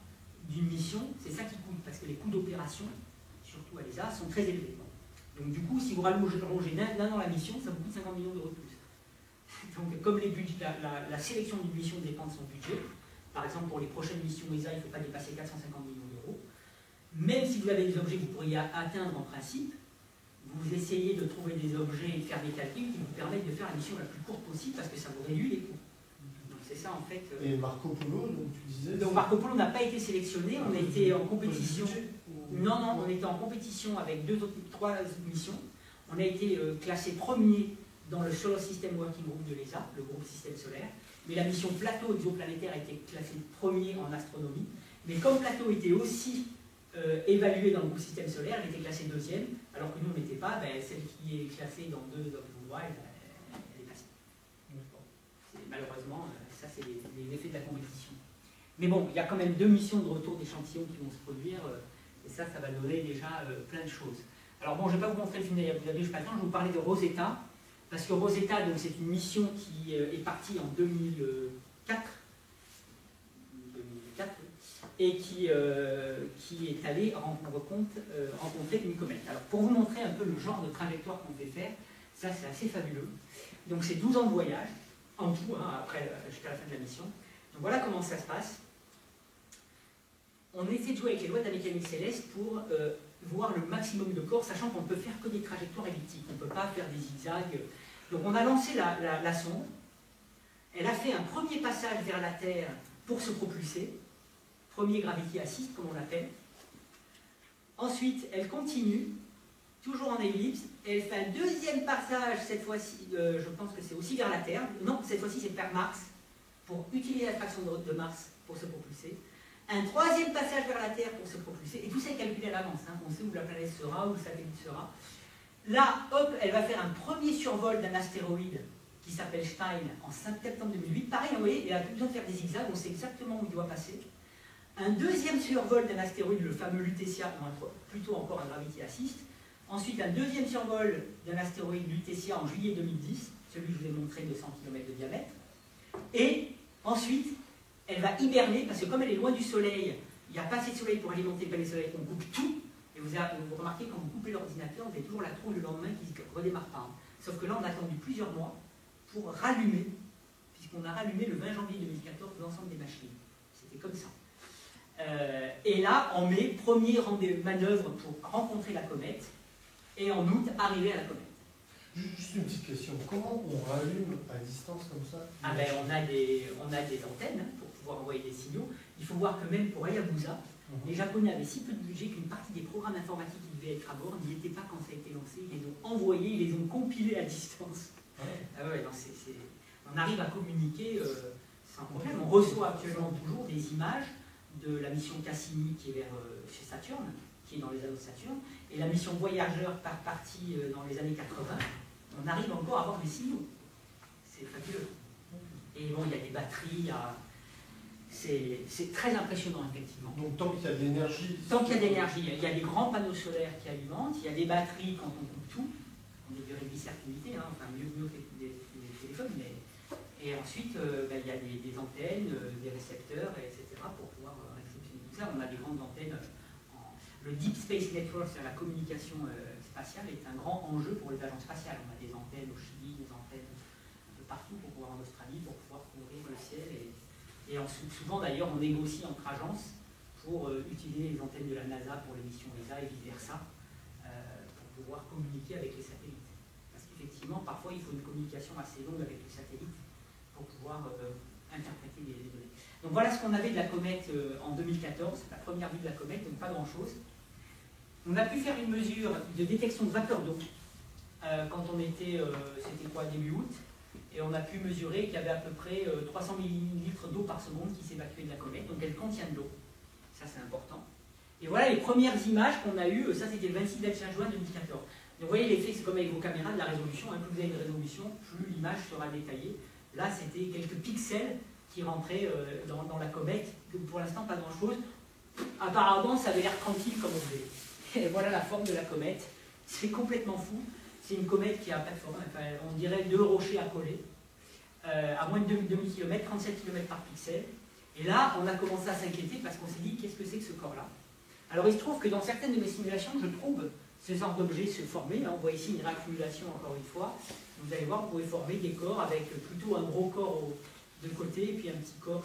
S1: d'une mission, c'est ça qui coûte, parce que les coûts d'opération, surtout à l'ESA, sont très élevés. Donc du coup, si vous rallongez d'un an la mission, ça vous coûte 50 millions d'euros de plus. Donc comme la sélection d'une mission dépend de son budget, par exemple pour les prochaines missions ESA, il ne faut pas dépasser 450 millions d'euros, même si vous avez des objets que vous pourriez atteindre en principe, vous essayez de trouver des objets et de faire des calculs qui vous permettent de faire la mission la plus courte possible parce que ça vous réduit les coûts. Donc c'est ça en fait.
S2: Et Marco Polo, donc tu disais.
S1: Donc Marco Polo n'a pas été sélectionné, on était en compétition. Non, on était en compétition avec 3 missions. On a été classé premier dans le Solar System Working Group de l'ESA, le groupe système solaire. Mais la mission Plateau exoplanétaire a été classée premier en astronomie. Mais comme Plateau était aussi évaluée dans le groupe système solaire, elle était classée 2e, alors que nous on n'était pas, celle qui est classée dans 2 endroits, elle est passée. Malheureusement, ça c'est les effets de la compétition. Mais bon, il y a quand même 2 missions de retour d'échantillons qui vont se produire, et ça va donner déjà plein de choses. Alors bon, je ne vais pas vous montrer le film d'Hayabusa 2, je ne vais pas le temps, je vais vous parler de Rosetta, parce que Rosetta, c'est une mission qui est partie en 2004, et qui est allé rencontrer une comète. Alors pour vous montrer un peu le genre de trajectoire qu'on fait faire, ça c'est assez fabuleux. Donc c'est 12 ans de voyage, en tout, jusqu'à la fin de la mission. Donc voilà comment ça se passe. On essaie de jouer avec les lois de la mécanique céleste pour voir le maximum de corps, sachant qu'on ne peut faire que des trajectoires elliptiques. elliptique. On ne peut pas faire des zigzags. Donc on a lancé la sonde. Elle a fait un premier passage vers la Terre pour se propulser. Premier gravity assist, comme on l'appelle. Ensuite, elle continue, toujours en ellipse, et elle fait un deuxième passage, cette fois-ci, je pense que c'est aussi vers la Terre. Non, cette fois-ci, c'est vers Mars, pour utiliser l'attraction de Mars pour se propulser. Un troisième passage vers la Terre pour se propulser, et tout ça est calculé à l'avance. Hein. On sait où la planète sera, où le satellite sera. Là, hop, elle va faire un premier survol d'un astéroïde qui s'appelle Stein en septembre 2008. Pareil, vous voyez, elle n'a plus besoin de faire des zigzags, on sait exactement où il doit passer. Un deuxième survol d'un astéroïde, le fameux Lutetia, plutôt encore un gravity assist. Ensuite, un deuxième survol d'un astéroïde Lutetia en juillet 2010, celui que je vous ai montré de 100 km de diamètre. Et ensuite, elle va hiberner, parce que comme elle est loin du Soleil, il n'y a pas assez de soleil pour alimenter le panneau solaire, on coupe tout. Et vous remarquez, quand vous coupez l'ordinateur, vous avez toujours la tronche le lendemain qui ne redémarre pas. Hein. Sauf que là, on a attendu plusieurs mois pour rallumer, puisqu'on a rallumé le 20 janvier 2014 l'ensemble des machines. C'était comme ça. Et là, en mai, premier manœuvre pour rencontrer la comète, et en août, arriver à la comète.
S2: Juste une petite question, comment on rallume à distance comme ça?
S1: Ah ben, on a des antennes hein, pour pouvoir envoyer des signaux. Il faut voir que même pour Hayabusa, les Japonais avaient si peu de budget qu'une partie des programmes informatiques qui devaient être à bord n'y étaient pas quand ça a été lancé. Ils les ont envoyés, ils les ont compilés à distance. Ah ouais, non, on arrive à communiquer sans problème. On reçoit actuellement toujours des images de la mission Cassini qui est chez Saturne, qui est dans les anneaux de Saturne, et la mission Voyageur partie dans les années 80. On arrive encore à avoir des signaux. C'est fabuleux. Et bon, il y a des batteries, c'est très impressionnant, effectivement.
S2: Donc tant qu'il y a de l'énergie...
S1: Tant qu'il y a de l'énergie, il y a des grands panneaux solaires qui alimentent, il y a des batteries quand on coupe tout, on est de réversibilité, hein, enfin mieux que les téléphones, mais... Et ensuite, il y a des antennes, des récepteurs, etc. pour pouvoir réceptionner tout ça. On a des grandes antennes. Le Deep Space Network, c'est la communication spatiale, est un grand enjeu pour les agences spatiales. On a des antennes au Chili, des antennes un peu partout pour pouvoir en Australie, pour pouvoir couvrir le ciel. Et souvent, d'ailleurs, on négocie entre agences pour utiliser les antennes de la NASA pour les missions ESA et vice-versa, pour pouvoir communiquer avec les satellites. Parce qu'effectivement, parfois, il faut une communication assez longue avec les satellites pour pouvoir interpréter les données. Donc voilà ce qu'on avait de la comète en 2014, la première vue de la comète, donc pas grand-chose. On a pu faire une mesure de détection de vapeur d'eau quand on était, c'était quoi, début août, et on a pu mesurer qu'il y avait à peu près 300 ml d'eau par seconde qui s'évacuait de la comète, donc elle contient de l'eau. Ça c'est important. Et voilà les premières images qu'on a eues, ça c'était le 26-25 juin 2014. Donc vous voyez l'effet, c'est comme avec vos caméras, de la résolution, hein, plus vous avez une résolution, plus l'image sera détaillée. Là c'était quelques pixels qui rentraient dans la comète, pour l'instant pas grand-chose. Apparemment ça avait l'air tranquille comme objet. Et voilà la forme de la comète, c'est complètement fou. C'est une comète qui a pas de forme, enfin, on dirait 2 rochers à coller, à moins de 2000 km, 37 km par pixel. Et là, on a commencé à s'inquiéter parce qu'on s'est dit, qu'est-ce que c'est que ce corps-là? Alors il se trouve que dans certaines de mes simulations, je trouve ce genre d'objet se former. On voit ici une réaccumulation encore une fois. Vous allez voir, vous pouvez former des corps avec plutôt un gros corps de côté et puis un petit corps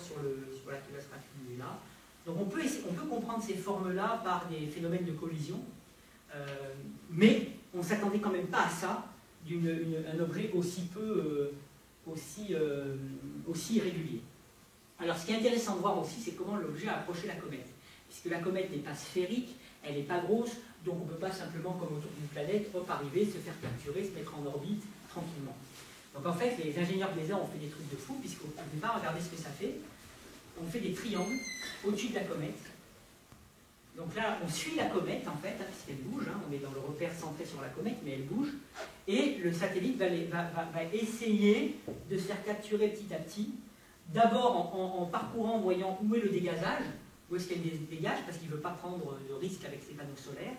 S1: voilà, qui va se raccumuler là. Donc on peut comprendre ces formes-là par des phénomènes de collision, mais on ne s'attendait quand même pas à ça, un objet aussi irrégulier. Alors ce qui est intéressant de voir aussi, c'est comment l'objet a approché la comète. Puisque la comète n'est pas sphérique, elle n'est pas grosse, donc on ne peut pas simplement, comme autour d'une planète, arriver, se faire capturer, se mettre en orbite tranquillement. Donc en fait, les ingénieurs de l'ESA ont fait des trucs de fou, puisqu'au départ, regardez ce que ça fait. On fait des triangles au-dessus de la comète. Donc là, on suit la comète, en fait, hein, puisqu'elle bouge. Hein, on est dans le repère centré sur la comète, mais elle bouge. Et le satellite va essayer de se faire capturer petit à petit. D'abord en parcourant, en voyant où est le dégazage, où est-ce qu'elle dégage, parce qu'il ne veut pas prendre de risque avec ses panneaux solaires.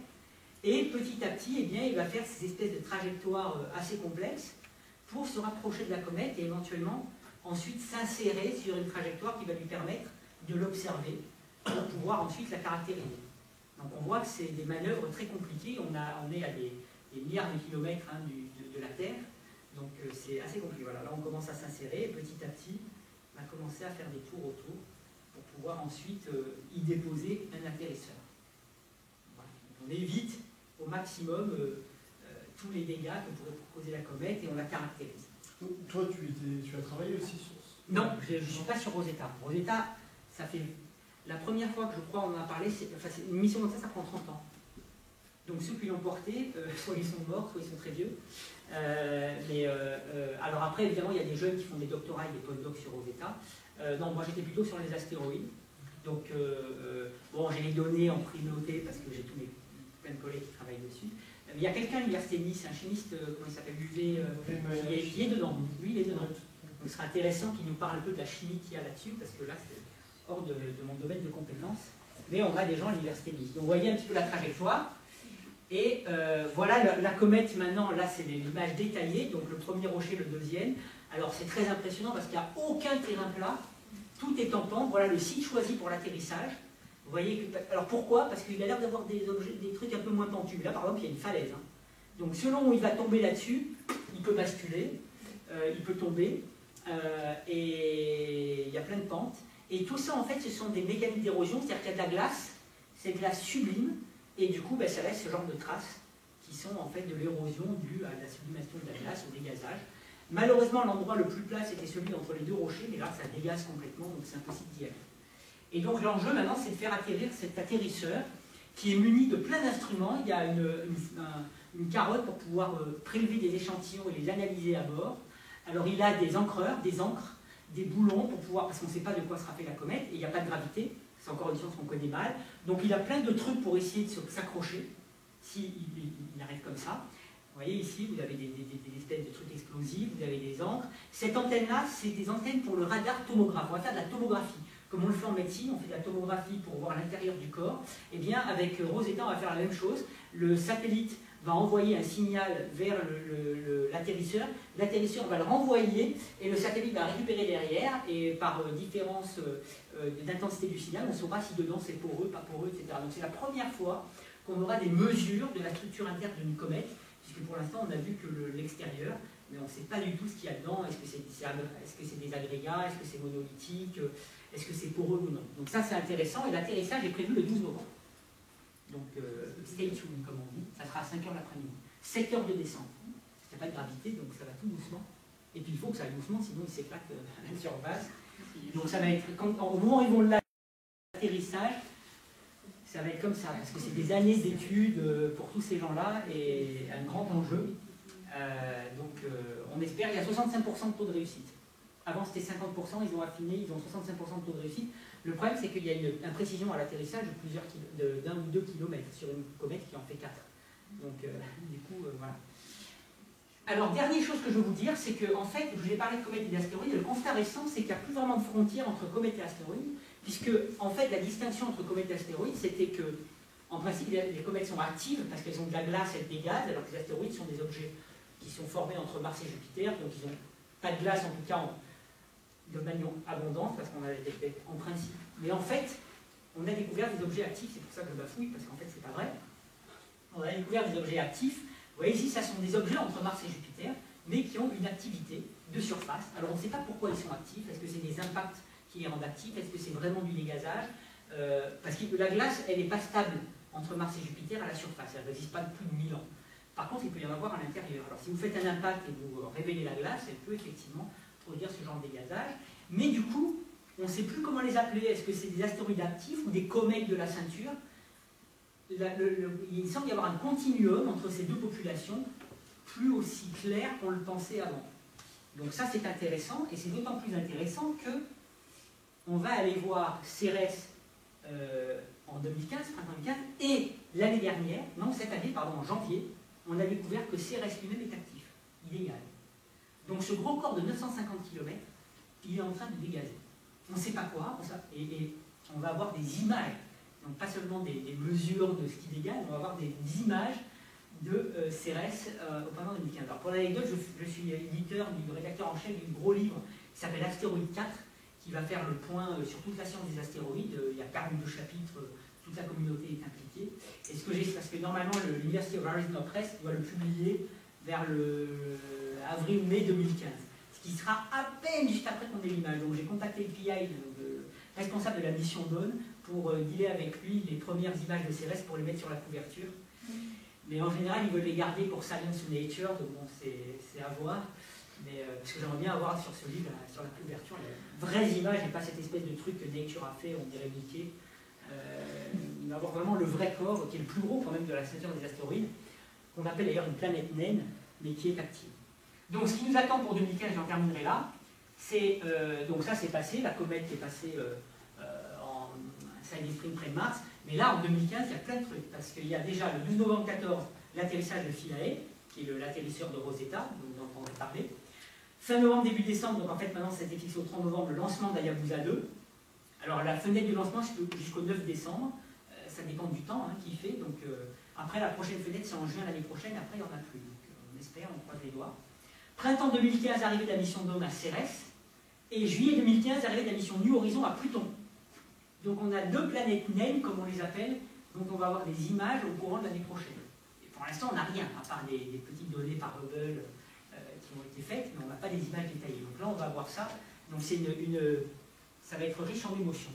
S1: Et petit à petit, eh bien, il va faire ces espèces de trajectoires assez complexes pour se rapprocher de la comète et éventuellement ensuite s'insérer sur une trajectoire qui va lui permettre de l'observer pour pouvoir ensuite la caractériser. Donc on voit que c'est des manœuvres très compliquées, on est à des milliards de kilomètres hein, de la Terre, donc c'est assez compliqué. Voilà, là on commence à s'insérer et petit à petit on va commencer à faire des tours autour pour pouvoir ensuite y déposer un atterrisseur. Voilà. On évite au maximum tous les dégâts que pourrait causer la comète et on la caractérise.
S2: Toi, tu as travaillé aussi sur ça?
S1: Non, je ne suis pas sur Rosetta. Rosetta, ça fait la première fois que je crois on en a parlé, c'est une mission comme ça prend 30 ans. Donc ceux qui l'ont porté, soit ils sont morts, soit ils sont très vieux. Alors après, évidemment, il y a des jeunes qui font des doctorats et des post-docs sur Rosetta. Non, moi j'étais plutôt sur les astéroïdes. Donc, bon, j'ai les données en primauté parce que j'ai plein de collègues qui travaillent dessus. Il y a quelqu'un à l'Université de Nice, un chimiste, comment il s'appelle, UV, qui est dedans. Lui, il est dedans. Donc, ce sera intéressant qu'il nous parle un peu de la chimie qu'il y a là-dessus, parce que là, c'est hors de mon domaine de compétences. Mais on a des gens à l'Université de Nice. Donc, vous voyez un petit peu la trajectoire. Et voilà la comète maintenant, là, c'est l'image détaillée. Donc, le premier rocher, le deuxième. Alors, c'est très impressionnant parce qu'il n'y a aucun terrain plat. Tout est en pente. Voilà le site choisi pour l'atterrissage. Vous voyez que, alors pourquoi? Parce qu'il a l'air d'avoir des trucs un peu moins pentus. Là, par exemple, il y a une falaise. Hein. Donc, selon où il va tomber là-dessus, il peut basculer, il peut tomber, et il y a plein de pentes. Et tout ça, en fait, ce sont des mécaniques d'érosion, c'est-à-dire qu'il y a de la glace, cette glace sublime, et du coup, ben, ça laisse ce genre de traces qui sont en fait de l'érosion due à la sublimation de la glace, au dégazage. Malheureusement, l'endroit le plus plat, c'était celui entre les deux rochers, mais là, ça dégaze complètement, donc c'est impossible d'y aller. Et donc, l'enjeu maintenant, c'est de faire atterrir cet atterrisseur qui est muni de plein d'instruments. Il y a une carotte pour pouvoir prélever des échantillons et les analyser à bord. Alors, il a des encreurs, des encres, des boulons pour pouvoir, parce qu'on ne sait pas de quoi sera fait la comète, et il n'y a pas de gravité, c'est encore une science qu'on connaît mal. Donc, il a plein de trucs pour essayer de s'accrocher, s'il arrive comme ça. Vous voyez ici, vous avez des espèces de trucs explosifs, vous avez des encres. Cette antenne-là, c'est des antennes pour le radar tomographe. On va faire de la tomographie. Comme on le fait en médecine, on fait de la tomographie pour voir l'intérieur du corps. Et bien, avec Rosetta, on va faire la même chose. Le satellite va envoyer un signal vers l'atterrisseur. L'atterrisseur va le renvoyer et le satellite va récupérer derrière. Et par différence d'intensité du signal, on saura si dedans c'est poreux, pas poreux, etc. Donc c'est la première fois qu'on aura des mesures de la structure interne d'une comète. Puisque pour l'instant, on n'a vu que l'extérieur, mais on ne sait pas du tout ce qu'il y a dedans. Est-ce que c'est des agrégats? Est-ce que c'est monolithique? Est-ce que c'est poreux ou non? Donc ça, c'est intéressant. Et l'atterrissage est prévu le 12 novembre. Donc, stay tuned, comme on dit. Ça sera à 5 h l'après-midi. 7 heures de descente. Il n'y a pas de gravité, donc ça va tout doucement. Et puis, il faut que ça aille doucement, sinon il s'éclate à la surface. Donc, ça va être, au moment où ils vont l'atterrissage, ça va être comme ça, parce que c'est des années d'études pour tous ces gens-là et un grand enjeu. On espère, il y a 65% de taux de réussite. Avant c'était 50%, ils ont affiné, ils ont 65% de taux de réussite. Le problème c'est qu'il y a une imprécision à l'atterrissage d'1 ou 2 kilomètres sur une comète qui en fait 4. Donc du coup, voilà. Alors, dernière chose que je veux vous dire, c'est que en fait, je vous ai parlé de comètes et d'astéroïdes, le constat récent c'est qu'il n'y a plus vraiment de frontière entre comètes et astéroïdes. Puisque, en fait, la distinction entre comètes et astéroïdes, c'était que, en principe, les comètes sont actives parce qu'elles ont de la glace et des gaz, alors que les astéroïdes sont des objets qui sont formés entre Mars et Jupiter, donc ils n'ont pas de glace, en tout cas, de manière abondante, parce qu'on a en principe. Mais en fait, on a découvert des objets actifs, c'est pour ça que je bafouille, parce qu'en fait, c'est pas vrai. On a découvert des objets actifs. Vous voyez ici, ça sont des objets entre Mars et Jupiter, mais qui ont une activité de surface. Alors, on ne sait pas pourquoi ils sont actifs. Est-ce que c'est des impacts qui les rendent actifs? Est-ce que c'est vraiment du dégazage? Parce que la glace, elle n'est pas stable entre Mars et Jupiter à la surface. Elle ne résiste pas plus de 1000 ans. Par contre, il peut y en avoir à l'intérieur. Alors, si vous faites un impact et vous révélez la glace, elle peut effectivement produire ce genre de dégazage. Mais du coup, on ne sait plus comment les appeler. Est-ce que c'est des astéroïdes actifs ou des comètes de la ceinture? Il semble y avoir un continuum entre ces deux populations, plus aussi clair qu'on le pensait avant. Donc ça, c'est intéressant, et c'est d'autant plus intéressant que on va aller voir Cérès en 2015, printemps 2015, et l'année dernière, non, cette année, pardon, en janvier, on a découvert que Cérès lui-même est actif, il est égal. Donc ce gros corps de 950 km, il est en train de dégazer. On ne sait pas quoi, et on va avoir des images, donc pas seulement des mesures de ce qui dégage, on va avoir des images de Cérès au printemps 2015. Alors pour l'anecdote, je suis éditeur, rédacteur en chef du gros livre qui s'appelle Astéroïde 4, qui va faire le point sur toute la science des astéroïdes. Il y a 42 chapitres, toute la communauté est impliquée. Et ce que j'ai, parce que normalement l'University of Arizona Press doit le publier vers le avril-mai 2015, ce qui sera à peine juste après qu'on ait l'image. Donc j'ai contacté le PI, le responsable de la mission Dawn, pour dealer avec lui les premières images de Cérès pour les mettre sur la couverture. Mais en général, ils veulent les garder pour Science ou Nature, donc bon, c'est à voir. Mais, parce que j'aimerais bien avoir sur ce livre, sur la couverture, les vraies images et pas cette espèce de truc que Nature a fait, on dirait Mickey. Avoir vraiment le vrai corps, qui est le plus gros quand même de la ceinture des astéroïdes, qu'on appelle d'ailleurs une planète naine, mais qui est active. Donc ce qui nous attend pour 2015, j'en terminerai là, c'est, donc ça c'est passé, la comète est passée en Siding Spring près de Mars, mais là en 2015 il y a plein de trucs, parce qu'il y a déjà le 12 novembre 14 l'atterrissage de Philae, qui est l'atterrisseur de Rosetta, dont vous entendrez parler. Fin novembre, début décembre, donc en fait maintenant c'était fixé au 30 novembre, le lancement d'Hayabusa 2. Alors la fenêtre du lancement jusqu'au 9 décembre, ça dépend du temps qu'il fait, donc après la prochaine fenêtre c'est en juin l'année prochaine, après il n'y en a plus, donc on espère, on croise les doigts. Printemps 2015, arrivée de la mission Dawn à Cérès, et juillet 2015, arrivée de la mission New Horizon à Pluton. Donc on a 2 planètes naines, comme on les appelle, donc on va avoir des images au courant de l'année prochaine. Et pour l'instant on n'a rien, à part des petites données par Hubble qui ont été faites, mais on n'a pas des images détaillées. Donc là on va voir ça, donc c'est ça va être riche en émotions.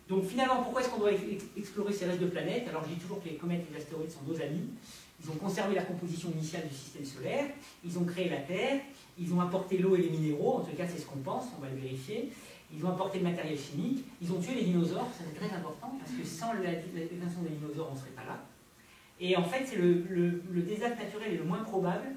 S1: Donc finalement, pourquoi est-ce qu'on doit explorer ces restes de planètes? Alors je dis toujours que les comètes et les astéroïdes sont nos amis. Ils ont conservé la composition initiale du système solaire, ils ont créé la Terre, ils ont apporté l'eau et les minéraux, en tout cas c'est ce qu'on pense, on va le vérifier. Ils ont apporté le matériel chimique, ils ont tué les dinosaures, ça c'est très important, parce que sans l'extinction des dinosaures, on ne serait pas là. Et en fait, c'est le désastre naturel est le moins probable,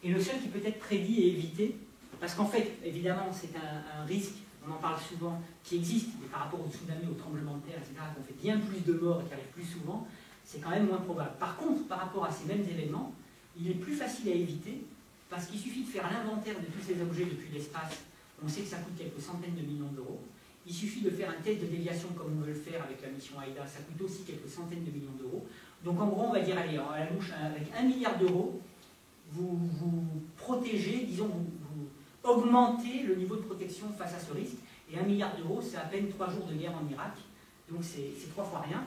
S1: et le seul qui peut être prédit et évité, parce qu'en fait, évidemment, c'est un risque, on en parle souvent, qui existe, mais par rapport au tsunami, au tremblement de terre, etc., qu'on fait bien plus de morts et qui arrivent plus souvent, c'est quand même moins probable. Par contre, par rapport à ces mêmes événements, il est plus facile à éviter, parce qu'il suffit de faire l'inventaire de tous ces objets depuis l'espace. On sait que ça coûte quelques centaines de millions d'euros. Il suffit de faire un test de déviation comme on veut le faire avec la mission AIDA, ça coûte aussi quelques centaines de millions d'euros. Donc en gros, on va dire, allez, à la louche, avec 1 milliard d'euros, vous protégez, disons, vous augmentez le niveau de protection face à ce risque. Et 1 milliard d'euros, c'est à peine 3 jours de guerre en Irak. Donc c'est 3 fois rien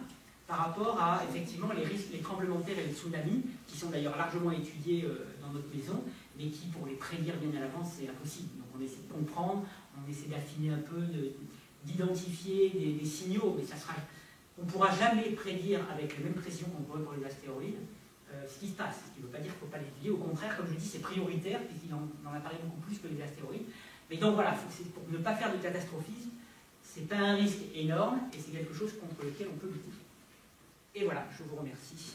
S1: par rapport à, effectivement, les risques, les tremblements de terre et les tsunamis, qui sont d'ailleurs largement étudiés dans notre maison, mais qui, pour les prédire bien à l'avance, c'est impossible. Donc on essaie de comprendre, on essaie d'affiner un peu, d'identifier des signaux, mais ça sera, on ne pourra jamais prédire avec la même précision qu'on pourrait pour les astéroïdes ce qui se passe. Ce qui ne veut pas dire qu'il ne faut pas l'étudier. Au contraire, comme je dis, c'est prioritaire, puisqu'il en apparaît beaucoup plus que les astéroïdes. Mais donc voilà, pour ne pas faire de catastrophisme, ce n'est pas un risque énorme, et c'est quelque chose contre lequel on peut lutter. Et voilà, je vous remercie.